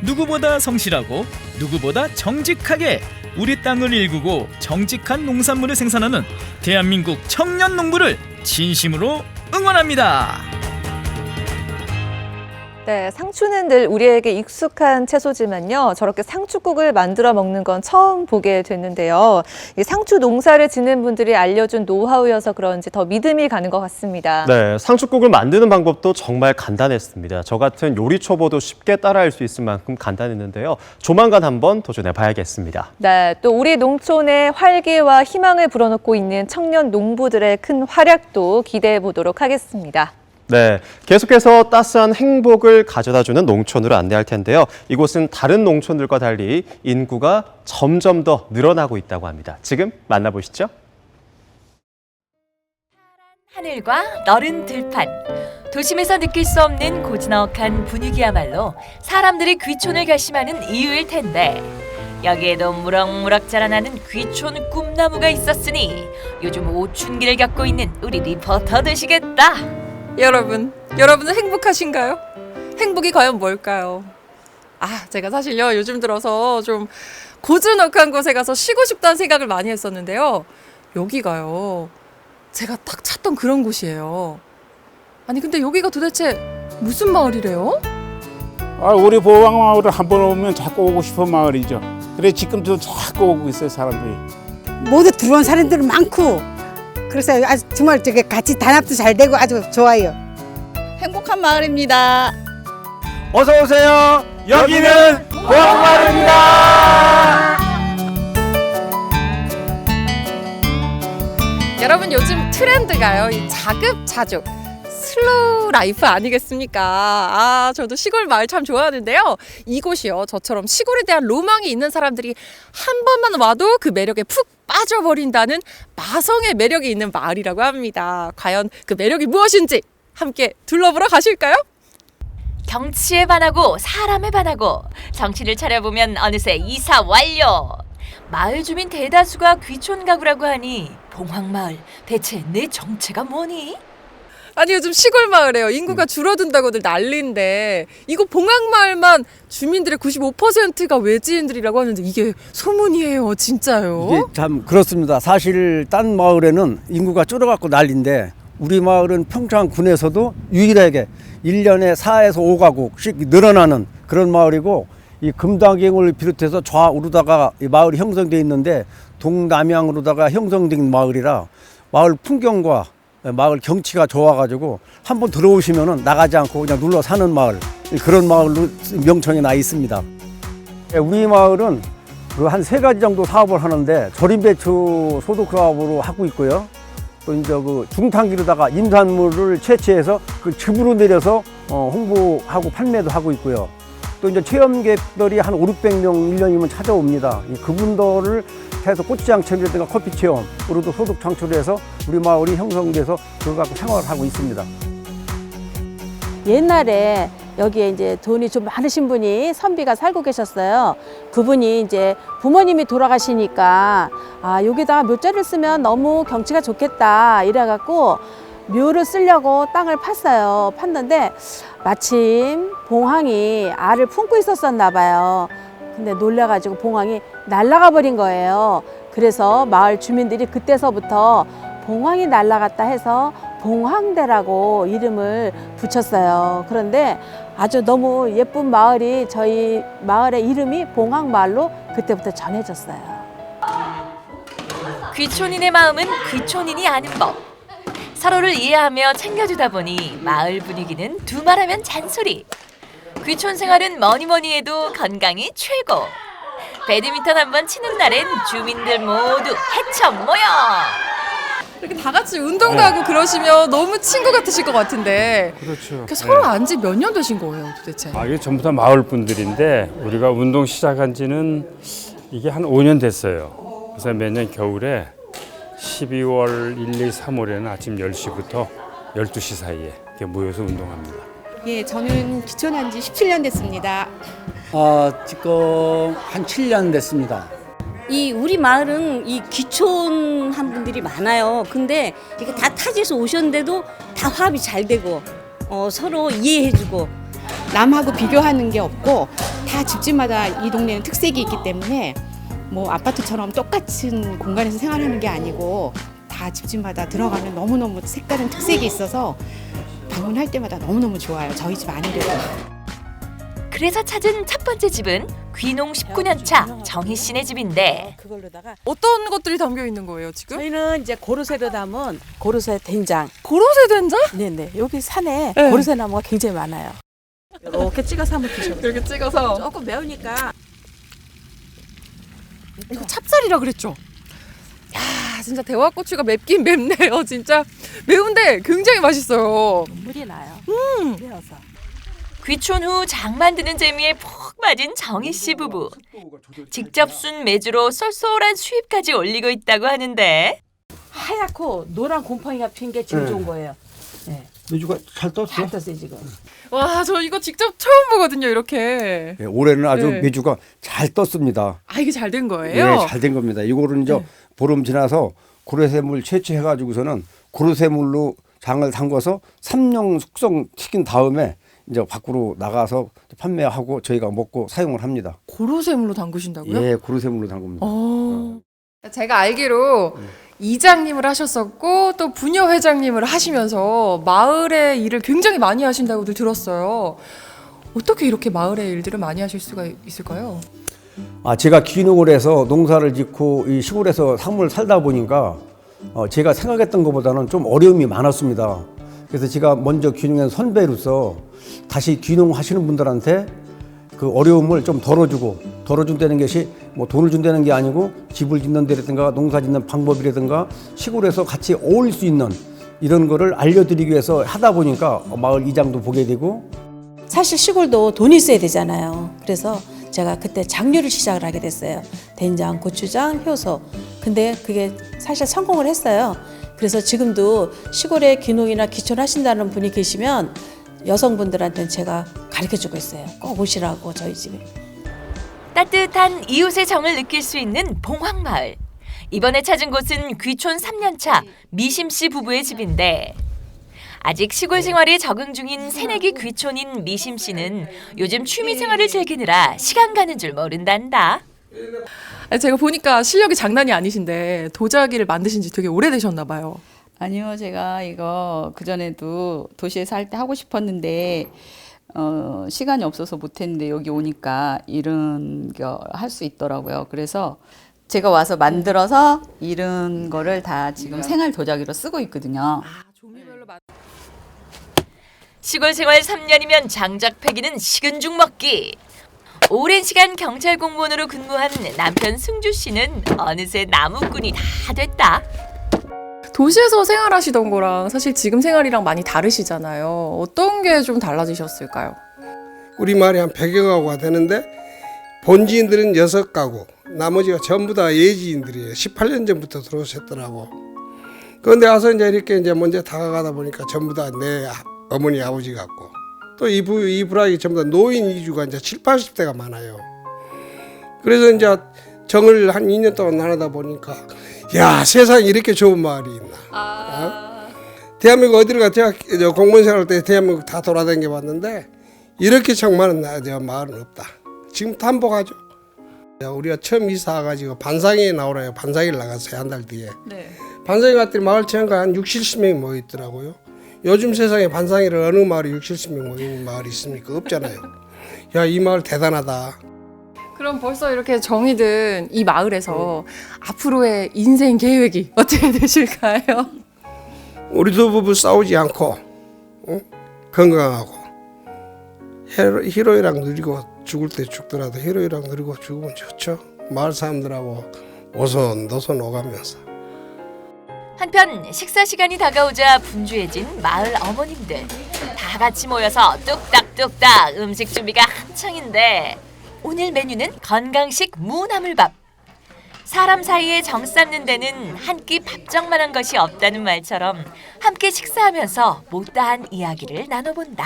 누구보다 성실하고 누구보다 정직하게 우리 땅을 일구고 정직한 농산물을 생산하는 대한민국 청년 농부를 진심으로 응원합니다. 네, 상추는 늘 우리에게 익숙한 채소지만요. 저렇게 상추국을 만들어 먹는 건 처음 보게 됐는데요. 이 상추 농사를 짓는 분들이 알려준 노하우여서 그런지 더 믿음이 가는 것 같습니다. 네, 상추국을 만드는 방법도 정말 간단했습니다. 저 같은 요리 초보도 쉽게 따라할 수 있을 만큼 간단했는데요. 조만간 한번 도전해 봐야겠습니다. 네, 또 우리 농촌에 활기와 희망을 불어넣고 있는 청년 농부들의 큰 활약도 기대해 보도록 하겠습니다. 네, 계속해서 따스한 행복을 가져다주는 농촌으로 안내할 텐데요. 이곳은 다른 농촌들과 달리 인구가 점점 더 늘어나고 있다고 합니다. 지금 만나보시죠. 하늘과 너른 들판, 도심에서 느낄 수 없는 고즈넉한 분위기야말로 사람들이 귀촌을 결심하는 이유일 텐데 여기에도 무럭무럭 자라나는 귀촌 꿈나무가 있었으니 요즘 오춘기를 겪고 있는 우리 리포터 되시겠다. 여러분은 행복하신가요? 행복이 과연 뭘까요? 제가 사실요 요즘 들어서 좀 고즈넉한 곳에 가서 쉬고 싶다는 생각을 많이 했었는데요. 여기가요 제가 딱 찾던 그런 곳이에요. 아니 근데 여기가 도대체 무슨 마을이래요? 우리 보왕마을을 한번 오면 자꾸 오고 싶은 마을이죠. 그래 지금도 자꾸 오고 있어요 사람들이. 모두 들어온 사람들 많고 그래서 아주 정말 저게 같이 단합도 잘 되고 아주 좋아요. 행복한 마을입니다. 어서 오세요. 여기는 보왕마을입니다. 여러분 요즘 트렌드가요 이 자급자족 슬로우 라이프 아니겠습니까? 저도 시골 마을 참 좋아하는데요. 이곳이요 저처럼 시골에 대한 로망이 있는 사람들이 한 번만 와도 그 매력에 푹 빠져버린다는 마성의 매력이 있는 마을이라고 합니다. 과연 그 매력이 무엇인지 함께 둘러보러 가실까요? 경치에 반하고 사람에 반하고 정신을 차려보면 어느새 이사 완료. 마을 주민 대다수가 귀촌 가구라고 하니 봉황마을 대체 내 정체가 뭐니? 아니 요즘 시골 마을에요 인구가 줄어든다고들 난리인데 이거 봉황마을만 주민들의 95%가 외지인들이라고 하는데 이게 소문이에요 진짜요? 이게 참 그렇습니다. 사실 딴 마을에는 인구가 줄어갖고 난리인데 우리 마을은 평창군에서도 유일하게 1년에 4에서 5가구씩 늘어나는 그런 마을이고 이 금당경을 비롯해서 좌우로다가 이 마을이 형성되어 있는데 동남향으로다가 형성된 마을이라 마을 풍경과 마을 경치가 좋아가지고 한번 들어오시면은 나가지 않고 그냥 눌러 사는 마을 그런 마을로 명청이 나 있습니다. 우리 마을은 한 3가지 정도 사업을 하는데 절임배추 소득 사업으로 하고 있고요. 또 이제 그 중탄기로다가 임산물을 채취해서 그 즙으로 내려서 홍보하고 판매도 하고 있고요. 또 이제 체험객들이 한 500~600명 1년이면 찾아옵니다. 그분들을 해서 고추장 체험이라든가 커피 체험으로도 소득 창출해서 우리 마을이 형성돼서 그걸 갖고 생활을 하고 있습니다. 옛날에 여기에 이제 돈이 좀 많으신 분이 선비가 살고 계셨어요. 그분이 이제 부모님이 돌아가시니까 여기다가 묘자를 쓰면 너무 경치가 좋겠다 이래갖고 묘를 쓰려고 땅을 팠어요. 팠는데 마침 봉황이 알을 품고 있었었나 봐요. 근데 놀래가지고 봉황이 날아가 버린 거예요. 그래서 마을 주민들이 그때서부터 봉황이 날아갔다 해서 봉황대라고 이름을 붙였어요. 그런데 아주 너무 예쁜 마을이 저희 마을의 이름이 봉황마을로 그때부터 전해졌어요. 귀촌인의 마음은 귀촌인이 아는 법. 서로를 이해하며 챙겨주다 보니 마을 분위기는 두말하면 잔소리. 귀촌 생활은 뭐니 해도 건강이 최고. 배드민턴 한번 치는 날엔 주민들 모두 해쳐 모여. 이렇게 다 같이 운동도 하고 그러시면 너무 친구 같으실 것 같은데. 그렇죠. 서로 안 지 몇 년 되신 거예요, 도대체? 이게 전부 다 마을 분들인데 우리가 운동 시작한 지는 이게 한 5년 됐어요. 그래서 매년 겨울에 12월 1, 2, 3월에는 아침 10시부터 12시 사이에 이렇게 모여서 운동합니다. 예, 저는 귀촌한 지 17년 됐습니다. 지금 한 7년 됐습니다. 이 우리 마을은 이 귀촌한 분들이 많아요. 근데 이게 다 타지에서 오셨는데도 다 화합이 잘 되고 서로 이해해주고 남하고 비교하는 게 없고 다 집집마다 이 동네는 특색이 있기 때문에 뭐 아파트처럼 똑같은 공간에서 생활하는 게 아니고 다 집집마다 들어가는 너무너무 색다른 특색이 있어서 방문할 때마다 너무너무 좋아요. 저희 집 아니래도. 그래서 찾은 첫 번째 집은 귀농 19년 차 정희 씨네 집인데 어떤 것들이 담겨 있는 거예요, 지금? 저희는 이제 고로쇠로 담은 고로쇠 된장. 고로쇠 된장? 네네. 여기 산에 네. 고로쇠 나무가 굉장히 많아요. 이렇게 찍어서 한번 드셔보세요. 이렇게 찍어서. 조금 매우니까. 이거 찹쌀이라 그랬죠? 야, 진짜 대화고추가 맵긴 맵네요. 진짜 매운데 굉장히 맛있어요. 눈물이 나요. 매워서. 귀촌 후 장 만드는 재미에 푹 빠진 정희 씨 부부. 직접 순 메주로 쏠쏠한 수잎까지 올리고 있다고 하는데 하얗고 노란 곰팡이가 핀 게 지금 좋은 거예요. 네. 메주가 잘 떴어? 잘 떴어요 지금. 와, 저 이거 직접 처음 보거든요, 이렇게. 네, 올해는 아주 네. 메주가 잘 떴습니다. 아, 이게 잘 된 거예요? 네, 잘 된 겁니다. 이거를 이제 보름 지나서 고로쇠물 채취해가지고서는 고로쇠물로 장을 담궈서 3년 숙성 시킨 다음에 이제 밖으로 나가서 판매하고 저희가 먹고 사용을 합니다. 고로쇠물로 담그신다고요? 예, 고로쇠물로 담굽니다. 제가 알기로 이장님을 하셨었고 또 부녀 회장님을 하시면서 마을의 일을 굉장히 많이 하신다고들 들었어요. 어떻게 이렇게 마을의 일들을 많이 하실 수가 있을까요? 제가 귀농을 해서 농사를 짓고 이 시골에서 삶을 살다 보니까 제가 생각했던 것보다는 좀 어려움이 많았습니다. 그래서 제가 먼저 귀농한 선배로서 다시 귀농하시는 분들한테 그 어려움을 좀 덜어준다는 것이 뭐 돈을 준다는 게 아니고 집을 짓는 데라든가 농사 짓는 방법이라든가 시골에서 같이 어울릴 수 있는 이런 거를 알려드리기 위해서 하다 보니까 마을 이장도 보게 되고 사실 시골도 돈이 있어야 되잖아요. 그래서 제가 그때 장류를 시작을 하게 됐어요. 된장, 고추장, 효소. 근데 그게 사실 성공을 했어요. 그래서 지금도 시골에 귀농이나 귀촌하신다는 분이 계시면 여성분들한테는 제가 가르쳐주고 있어요. 꼭 오시라고 저희 집에. 따뜻한 이웃의 정을 느낄 수 있는 봉황마을. 이번에 찾은 곳은 귀촌 3년차 미심 씨 부부의 집인데 아직 시골 생활에 적응 중인 새내기 귀촌인 미심 씨는 요즘 취미 생활을 즐기느라 시간 가는 줄 모른단다. 제가 보니까 실력이 장난이 아니신데 도자기를 만드신 지 되게 오래되셨나 봐요. 아니요, 제가 이거 그전에도 도시에 살 때 하고 싶었는데 시간이 없어서 못했는데 여기 오니까 이런 거 할 수 있더라고요. 그래서 제가 와서 만들어서 이런 거를 다 지금 생활 도자기로 쓰고 있거든요. 시골 생활 3년이면 장작 패기는 식은 죽 먹기. 오랜 시간 경찰 공무원으로 근무한 남편 승주 씨는 어느새 나무꾼이 다 됐다. 도시에서 생활하시던 거랑 사실 지금 생활이랑 많이 다르시잖아요. 어떤 게 좀 달라지셨을까요? 우리 마을이 한 100여 가구가 되는데 본지인들은 6가구, 나머지가 전부 다 예지인들이에요. 18년 전부터 들어오셨더라고. 그런데 와서 이제 이렇게 이제 먼저 다가가다 보니까 전부 다 내 어머니 아버지 같고 또 이 부락이 전부 다 노인 이주가 이제 70, 80대가 많아요. 그래서 이제 정을 한 2년 동안 나누다 보니까 야, 세상에 이렇게 좋은 마을이 있나. 대한민국 어디를 가 공무원 생활할 때 대한민국 다 돌아다녀 봤는데 이렇게 정말은 마을은 없다. 지금 탐복하죠. 우리가 처음 이사 와가지고 반상회에 나오라요. 반상회를 나갔어요. 한 달 뒤에. 네. 반상회 갔더니 마을 체험가 한 60, 70명이 모여있더라고요. 요즘 세상에 반상회를 어느 마을에 60, 70명 모이는 마을이 있습니까? 없잖아요. 야, 이 마을 대단하다. 그럼 벌써 이렇게 정이 든 이 마을에서 앞으로의 인생 계획이 어떻게 되실까요? 우리 두 부부 싸우지 않고 건강하고 희로이랑 누리고 죽을 때 죽더라도 희로이랑 누리고 죽으면 좋죠. 마을 사람들하고 오손도손 오가면서. 한편 식사 시간이 다가오자 분주해진 마을 어머님들. 다 같이 모여서 뚝딱뚝딱 음식 준비가 한창인데 오늘 메뉴는 건강식 무나물밥. 사람 사이에 정 쌓는 데는 한 끼 밥정만한 것이 없다는 말처럼 함께 식사하면서 못다한 이야기를 나눠본다.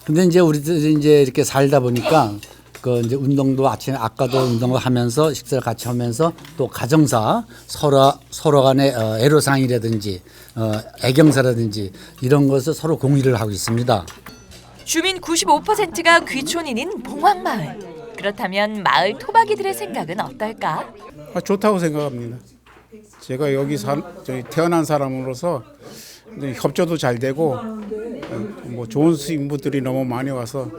근데 이제 우리들이 이제 이렇게 살다 보니까 그 이제 운동도 아까도 운동을 하면서 식사를 같이 하면서 또 가정사 서로 간의 애로사항이라든지 애경사라든지 이런 것을 서로 공유를 하고 있습니다. 주민 95%가 귀촌인인 봉황마을. 그렇다면 마을 토박이들의 생각은 어떨까? 좋다고 생각합니다. 제가 여기 태어난 사람으로서 협조도 잘 되고 뭐 좋은 인부들이 너무 많이 와서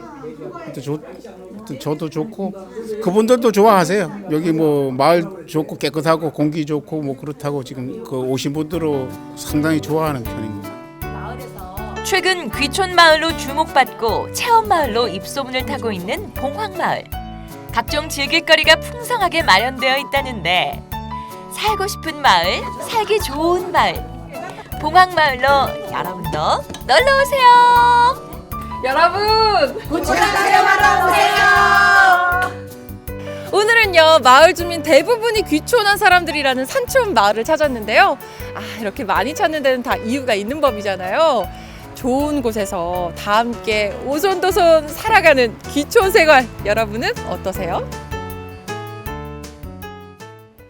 저도 좋고 그분들도 좋아하세요. 여기 뭐 마을 좋고 깨끗하고 공기 좋고 뭐 그렇다고 지금 그 오신 분들은 상당히 좋아하는 편입니다. 최근 귀촌 마을로 주목받고 체험 마을로 입소문을 타고 있는 봉황마을. 각종 즐길거리가 풍성하게 마련되어 있다는데 살고 싶은 마을, 살기 좋은 마을. 봉황마을로 여러분도 놀러 오세요. 여러분, 고추장사랑하러 오세요. 오늘은요 마을 주민 대부분이 귀촌한 사람들이라는 산촌 마을을 찾았는데요. 이렇게 많이 찾는 데는 다 이유가 있는 법이잖아요. 좋은 곳에서 다 함께 오손도손 살아가는 귀촌 생활, 여러분은 어떠세요?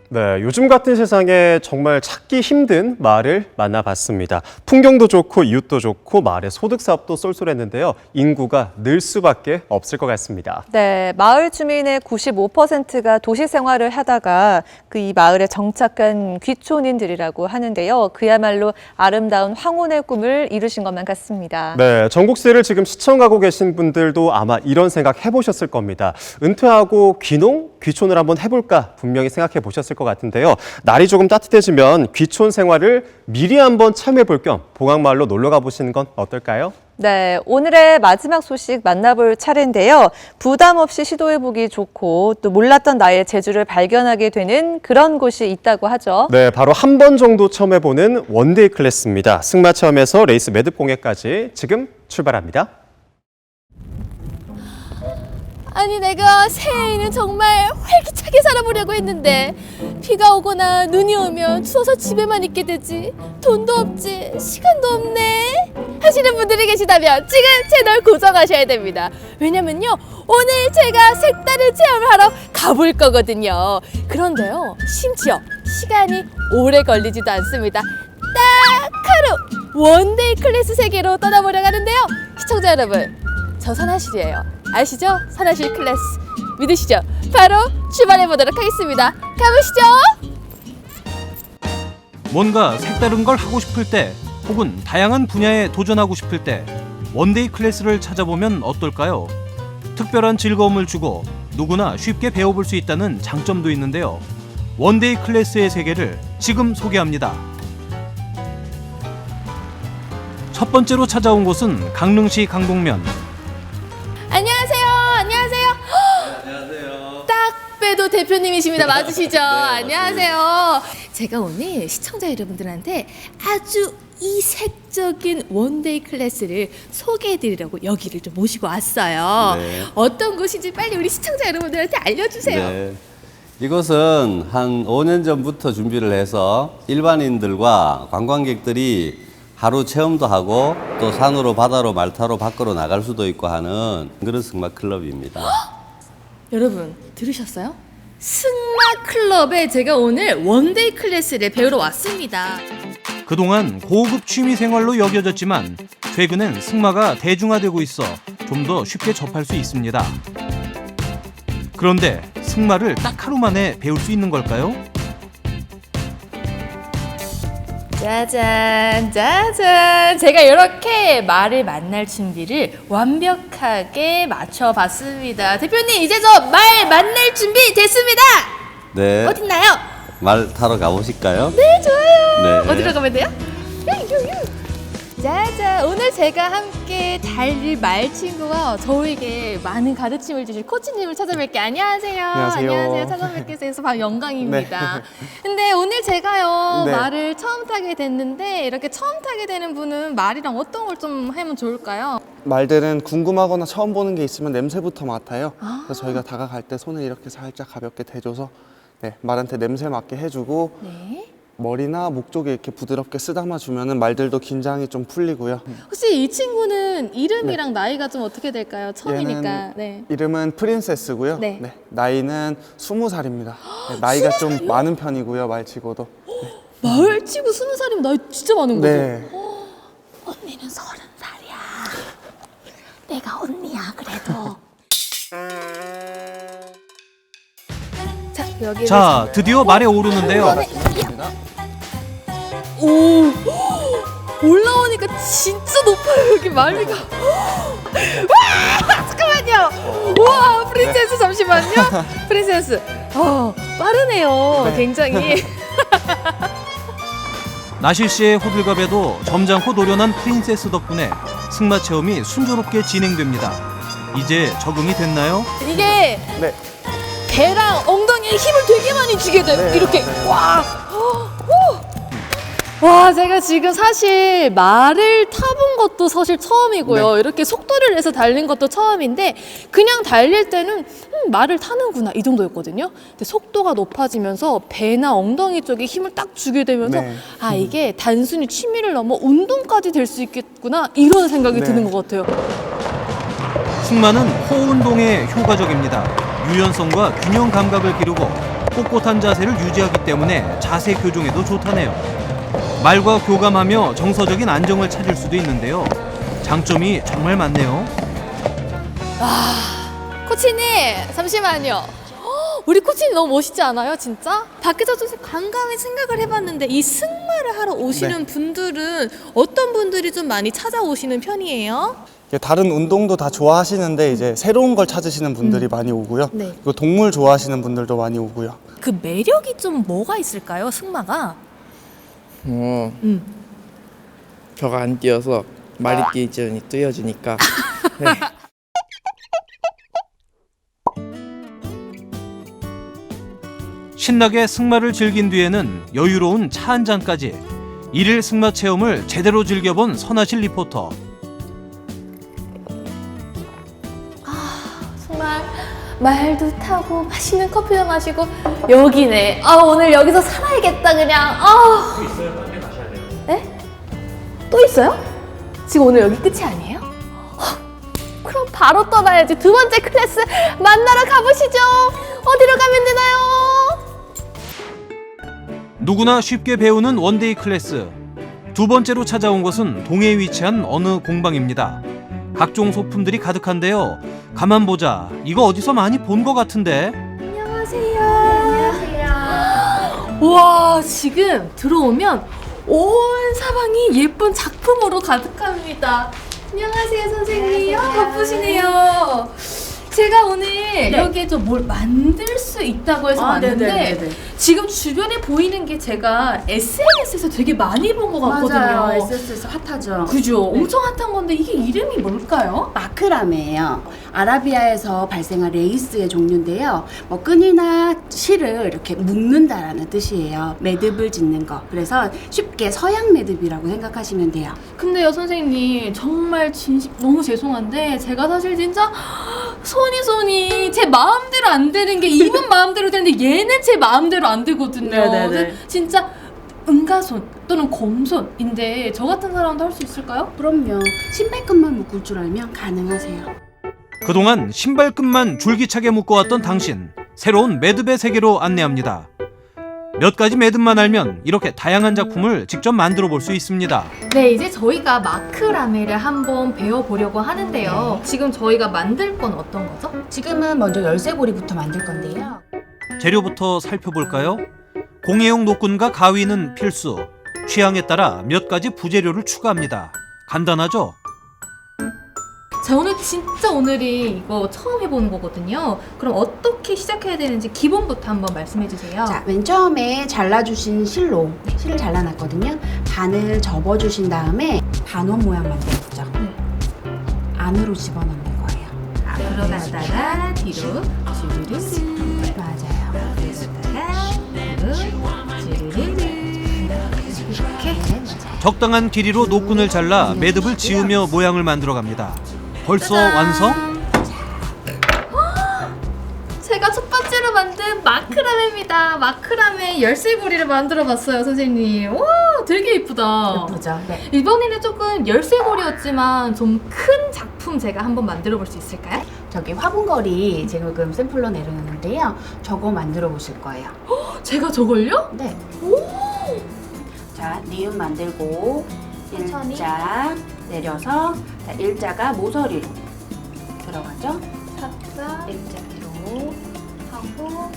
네, 요즘 같은 세상에 정말 찾기 힘든 마을을 만나봤습니다. 풍경도 좋고 이웃도 좋고 마을의 소득 사업도 쏠쏠했는데요. 인구가 늘 수밖에 없을 것 같습니다. 네, 마을 주민의 95%가 도시 생활을 하다가 이 마을에 정착한 귀촌인들이라고 하는데요. 그야말로 아름다운 황혼의 꿈을 이루신 것만 같습니다. 네, 전국세를 지금 시청하고 계신 분들도 아마 이런 생각 해보셨을 겁니다. 은퇴하고 귀촌을 한번 해볼까 분명히 생각해 보셨을 것 같은데요. 날이 조금 따뜻해지면 귀촌 생활을 미리 한번 참여해볼 겸 봉황마을로 놀러 가보시는 건 어떨까요? 네, 오늘의 마지막 소식 만나볼 차례인데요. 부담 없이 시도해보기 좋고 또 몰랐던 나의 재주를 발견하게 되는 그런 곳이 있다고 하죠. 네, 바로 한 번 정도 처음 해보는 원데이 클래스입니다. 승마 체험에서 레이스 매듭 공예까지 지금 출발합니다. 아니 내가 새해에는 정말 활기차게 살아보려고 했는데 비가 오거나 눈이 오면 추워서 집에만 있게 되지 돈도 없지 시간도 없네 하시는 분들이 계시다면 지금 채널 고정하셔야 됩니다. 왜냐면요 오늘 제가 색다른 체험을 하러 가볼 거거든요. 그런데요 심지어 시간이 오래 걸리지도 않습니다. 딱 하루 원데이 클래스 세계로 떠나보려 하는데요. 시청자 여러분 저 선하실이에요. 아시죠? 선하실 클래스 믿으시죠? 바로 출발해 보도록 하겠습니다. 가보시죠. 뭔가 색다른 걸 하고 싶을 때 혹은 다양한 분야에 도전하고 싶을 때 원데이 클래스를 찾아보면 어떨까요? 특별한 즐거움을 주고 누구나 쉽게 배워볼 수 있다는 장점도 있는데요. 원데이 클래스의 세계를 지금 소개합니다. 첫 번째로 찾아온 곳은 강릉시 강동면. 안녕하세요. 안녕하세요. 안녕하세요. 딱 빼도 대표님이십니다. 맞으시죠? 안녕하세요. 제가 오늘 시청자 여러분들한테 아주 이색적인 원데이 클래스를 소개해드리려고 여기를 좀 모시고 왔어요. 네. 어떤 곳인지 빨리 우리 시청자 여러분들한테 알려주세요. 네. 이곳은 한 5년 전부터 준비를 해서 일반인들과 관광객들이 하루 체험도 하고 또 산으로 바다로 말 타러 밖으로 나갈 수도 있고 하는 그런 승마 클럽입니다. 여러분 들으셨어요? 승마 클럽에 제가 오늘 원데이 클래스를 배우러 왔습니다. 그동안 고급 취미 생활로 여겨졌지만 최근엔 승마가 대중화되고 있어 좀 더 쉽게 접할 수 있습니다. 그런데 승마를 딱 하루 만에 배울 수 있는 걸까요? 짜잔 짜잔, 제가 이렇게 말을 만날 준비를 완벽하게 맞춰봤습니다. 대표님, 이제 저 말 만날 준비 됐습니다. 네. 어딨나요? 말 타러 가보실까요? 네, 좋아요. 네. 어디로 가면 돼요? 짜잔, 오늘 제가 함께 달릴 말 친구와 저에게 많은 가르침을 주실 코치님을 찾아뵐게요. 안녕하세요. 안녕하세요. 찾아뵙게 돼서 바로 영광입니다. 근데 오늘 제가요, 네. 말을 처음 타게 됐는데 이렇게 처음 타게 되는 분은 말이랑 어떤 걸 좀 하면 좋을까요? 말들은 궁금하거나 처음 보는 게 있으면 냄새부터 맡아요. 그래서 저희가 다가갈 때 손을 이렇게 살짝 가볍게 대줘서 네, 말한테 냄새 맡게 해주고 머리나 목 쪽에 이렇게 부드럽게 쓰다마 주면은 말들도 긴장이 좀 풀리고요. 혹시 이 친구는 이름이랑 나이가 좀 어떻게 될까요? 처음이니까. 얘는 네. 이름은 프린세스고요. 네. 네, 나이는 20살입니다. 네, 나이가 좀 많은 편이고요, 말치고도. 말 치고 20살이면 나이 진짜 많은 거죠? 네. 언니는 30살이야. 내가 언니야, 그래도. 자, 여기. 자, 드디어 말에 오르는데요. 오, 올라오니까 진짜 높아요, 여기 말리가. 와, 잠깐만요. 우와, 프린세스 잠시만요. 프린세스. 빠르네요. 네. 굉장히. 나실 씨의 호들갑에도 점잖고 노련한 프린세스 덕분에 승마 체험이 순조롭게 진행됩니다. 이제 적응이 됐나요? 이게 네. 배랑 엉덩이에 힘을 되게 많이 주게 돼요. 네, 이렇게. 네. 와. 와, 제가 지금 사실 말을 타본 것도 사실 처음이고요. 네. 이렇게 속도를 내서 달린 것도 처음인데 그냥 달릴 때는 말을 타는구나 이 정도였거든요. 근데 속도가 높아지면서 배나 엉덩이 쪽에 힘을 딱 주게 되면서 네. 아, 이게 단순히 취미를 넘어 운동까지 될 수 있겠구나 이런 생각이 네. 드는 것 같아요. 승마는 호운동에 효과적입니다. 유연성과 균형 감각을 기르고 꼿꼿한 자세를 유지하기 때문에 자세 교정에도 좋다네요. 말과 교감하며 정서적인 안정을 찾을 수도 있는데요. 장점이 정말 많네요. 코치님, 잠시만요. 우리 코치님 너무 멋있지 않아요, 진짜? 밖에서 좀 관광을 생각을 해봤는데 이 승마를 하러 오시는 분들은 어떤 분들이 좀 많이 찾아오시는 편이에요? 다른 운동도 다 좋아하시는데 이제 새로운 걸 찾으시는 분들이 많이 오고요. 네. 그리고 동물 좋아하시는 분들도 많이 오고요. 그 매력이 좀 뭐가 있을까요, 승마가? 저가 안 뛰어서 말이 뛰전이 뛰어주니까. 네. 신나게 승마를 즐긴 뒤에는 여유로운 차 한 잔까지 일일 승마 체험을 제대로 즐겨본 선하실 리포터. 정말 말도 타고 맛있는 커피도 마시고 여기네. 오늘 여기서 살아야겠다 그냥. 또 있어요? 빨리 가셔야 돼요. 네? 또 있어요? 지금 오늘 여기 끝이 아니에요? 그럼 바로 떠나야지. 두 번째 클래스 만나러 가보시죠. 어디로 가면 되나요? 누구나 쉽게 배우는 원데이 클래스. 두 번째로 찾아온 곳은 동해에 위치한 어느 공방입니다. 각종 소품들이 가득한데요. 가만 보자. 이거 어디서 많이 본 것 같은데. 안녕하세요. 안녕하세요. 와, 지금 들어오면 온 사방이 예쁜 작품으로 가득합니다. 안녕하세요, 선생님. 바쁘시네요. 제가 오늘 여기에 좀 뭘 만들 수 있다고 해서 왔는데 네네네네. 지금 주변에 보이는 게 제가 SNS에서 되게 많이 본 것 같거든요. 맞아요. SNS에서 핫하죠. 그죠? 네. 엄청 핫한 건데 이게 이름이 뭘까요? 마크라메예요. 아라비아에서 발생한 레이스의 종류인데요. 뭐 끈이나 실을 이렇게 묶는다라는 뜻이에요. 매듭을 짓는 거. 그래서 쉽게 서양 매듭이라고 생각하시면 돼요. 근데요, 선생님, 정말 진심 너무 죄송한데 제가 사실 진짜 손이 제 마음대로 안 되는 게 이분 마음대로 되는데 얘는 제 마음대로 안 되거든요. 네네네. 그래서 진짜 은가손 또는 곰손인데 저 같은 사람도 할 수 있을까요? 그럼요. 신발끈만 묶을 줄 알면 가능하세요. 그동안 신발끈만 줄기차게 묶어왔던 당신. 새로운 매듭의 세계로 안내합니다. 몇 가지 매듭만 알면 이렇게 다양한 작품을 직접 만들어 볼 수 있습니다. 네, 이제 저희가 마크라메를 한번 배워보려고 하는데요. 지금 저희가 만들 건 어떤 거죠? 지금은 먼저 열쇠고리부터 만들 건데요. 재료부터 살펴볼까요? 공예용 노끈과 가위는 필수. 취향에 따라 몇 가지 부재료를 추가합니다. 간단하죠? 자, 오늘이 이거 처음 해보는 거거든요. 그럼 어떻게 시작해야 되는지 기본부터 한번 말씀해 주세요. 자, 맨 처음에 잘라주신 실을 잘라놨거든요. 반을 접어주신 다음에 반원 모양 만들었죠. 안으로 집어넣는 거예요. 앞으로 가다가 뒤로 주르르르. 맞아요. 뒤로 주르르르. 이렇게. 적당한 길이로 노끈을 잘라 매듭을 지으며 모양을 만들어갑니다. 벌써 완성? 제가 첫 번째로 만든 마크라메입니다. 마크라메 열쇠고리를 만들어봤어요, 선생님. 와, 되게 이쁘다. 예쁘죠? 네. 이번에는 조금 열쇠고리였지만 좀 큰 작품 제가 한번 만들어 볼 수 있을까요? 저기 화분걸이 지금 샘플로 내려놓는데요. 저거 만들어 보실 거예요. 제가 저걸요? 네. 오! 자, 니은 만들고 천천히. 일자 내려서 자, 일자가 모서리로 들어가죠. 살짝 일자 뒤로 하고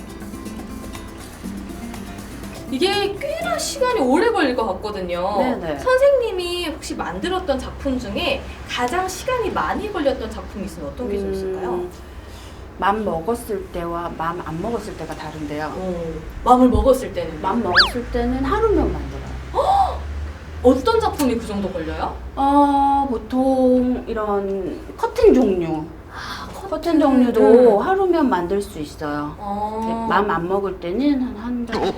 이게 꽤나 시간이 오래 걸릴 것 같거든요. 네네. 선생님이 혹시 만들었던 작품 중에 가장 시간이 많이 걸렸던 작품이 있으면 어떤 게 좀 있을까요? 맘 먹었을 때와 맘 안 먹었을 때가 다른데요. 마음을 먹었을 때는? 맘 먹었을 때는 하루면 만들어요. 어떤 작품이 그 정도 걸려요? 보통 이런 커튼 종류. 커튼 종류도 하루면 만들 수 있어요. 맘 안 먹을 때는 한 달.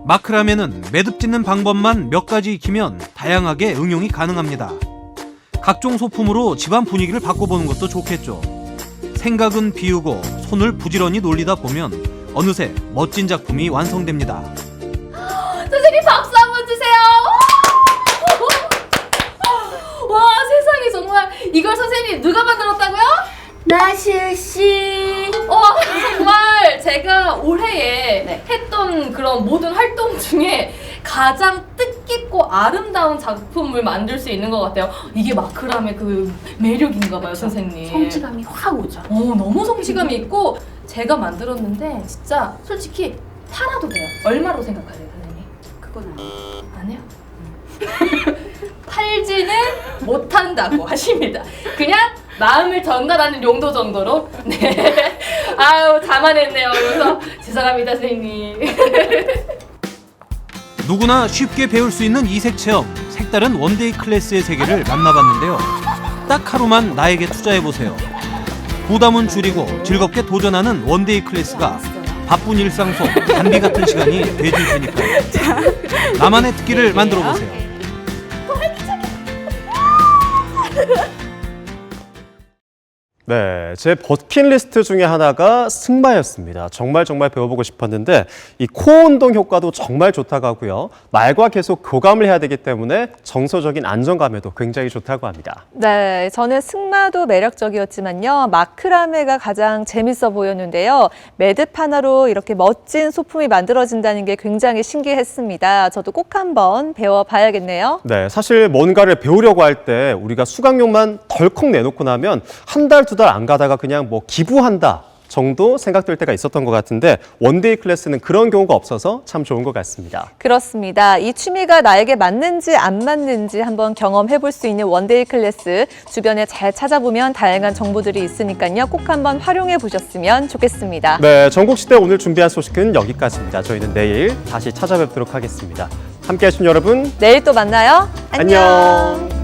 마크라메는 매듭 짓는 방법만 몇 가지 익히면 다양하게 응용이 가능합니다. 각종 소품으로 집안 분위기를 바꿔보는 것도 좋겠죠. 생각은 비우고 손을 부지런히 놀리다 보면 어느새 멋진 작품이 완성됩니다. 선생님 박수 한번 주세요. 와, 세상에 정말 이걸 선생님 누가 만들었다고요? 나실씨. 정말 제가 올해에 했던 그런 모든 활동 중에 가장 뜻깊고 아름다운 작품을 만들 수 있는 것 같아요. 이게 마크라메 그 매력인가 봐요, 선생님. 성취감이 확 오죠. 너무 성취감이 있고 제가 만들었는데 진짜 솔직히 팔아도 돼요. 얼마로 생각하세요, 선생님? 그건 안 해요? 팔지는 못한다고 하십니다. 그냥 마음을 전달하는 용도 정도로. 네. 아유, 자만했네요. 그래서 죄송합니다, 선생님. 누구나 쉽게 배울 수 있는 이색 체험, 색다른 원데이 클래스의 세계를 만나봤는데요. 딱 하루만 나에게 투자해보세요. 부담은 줄이고 즐겁게 도전하는 원데이 클래스가 바쁜 일상 속 단비 같은 시간이 되줄 테니까요. 나만의 특기를 만들어보세요. 네, 제 버킷리스트 중에 하나가 승마였습니다. 정말 배워보고 싶었는데 이 코어 운동 효과도 정말 좋다고 하고요. 말과 계속 교감을 해야 되기 때문에 정서적인 안정감에도 굉장히 좋다고 합니다. 네, 저는 승마도 매력적이었지만요. 마크라메가 가장 재밌어 보였는데요. 매듭 하나로 이렇게 멋진 소품이 만들어진다는 게 굉장히 신기했습니다. 저도 꼭 한번 배워봐야겠네요. 네, 사실 뭔가를 배우려고 할 때 우리가 수강료만 덜컥 내놓고 나면 한 달, 두 달 안 가다가 그냥 뭐 기부한다 정도 생각될 때가 있었던 것 같은데 원데이 클래스는 그런 경우가 없어서 참 좋은 것 같습니다. 그렇습니다. 이 취미가 나에게 맞는지 안 맞는지 한번 경험해 볼 수 있는 원데이 클래스 주변에 잘 찾아보면 다양한 정보들이 있으니까요. 꼭 한번 활용해 보셨으면 좋겠습니다. 네, 전국시대 오늘 준비한 소식은 여기까지입니다. 저희는 내일 다시 찾아뵙도록 하겠습니다. 함께해 주신 여러분, 내일 또 만나요. 안녕.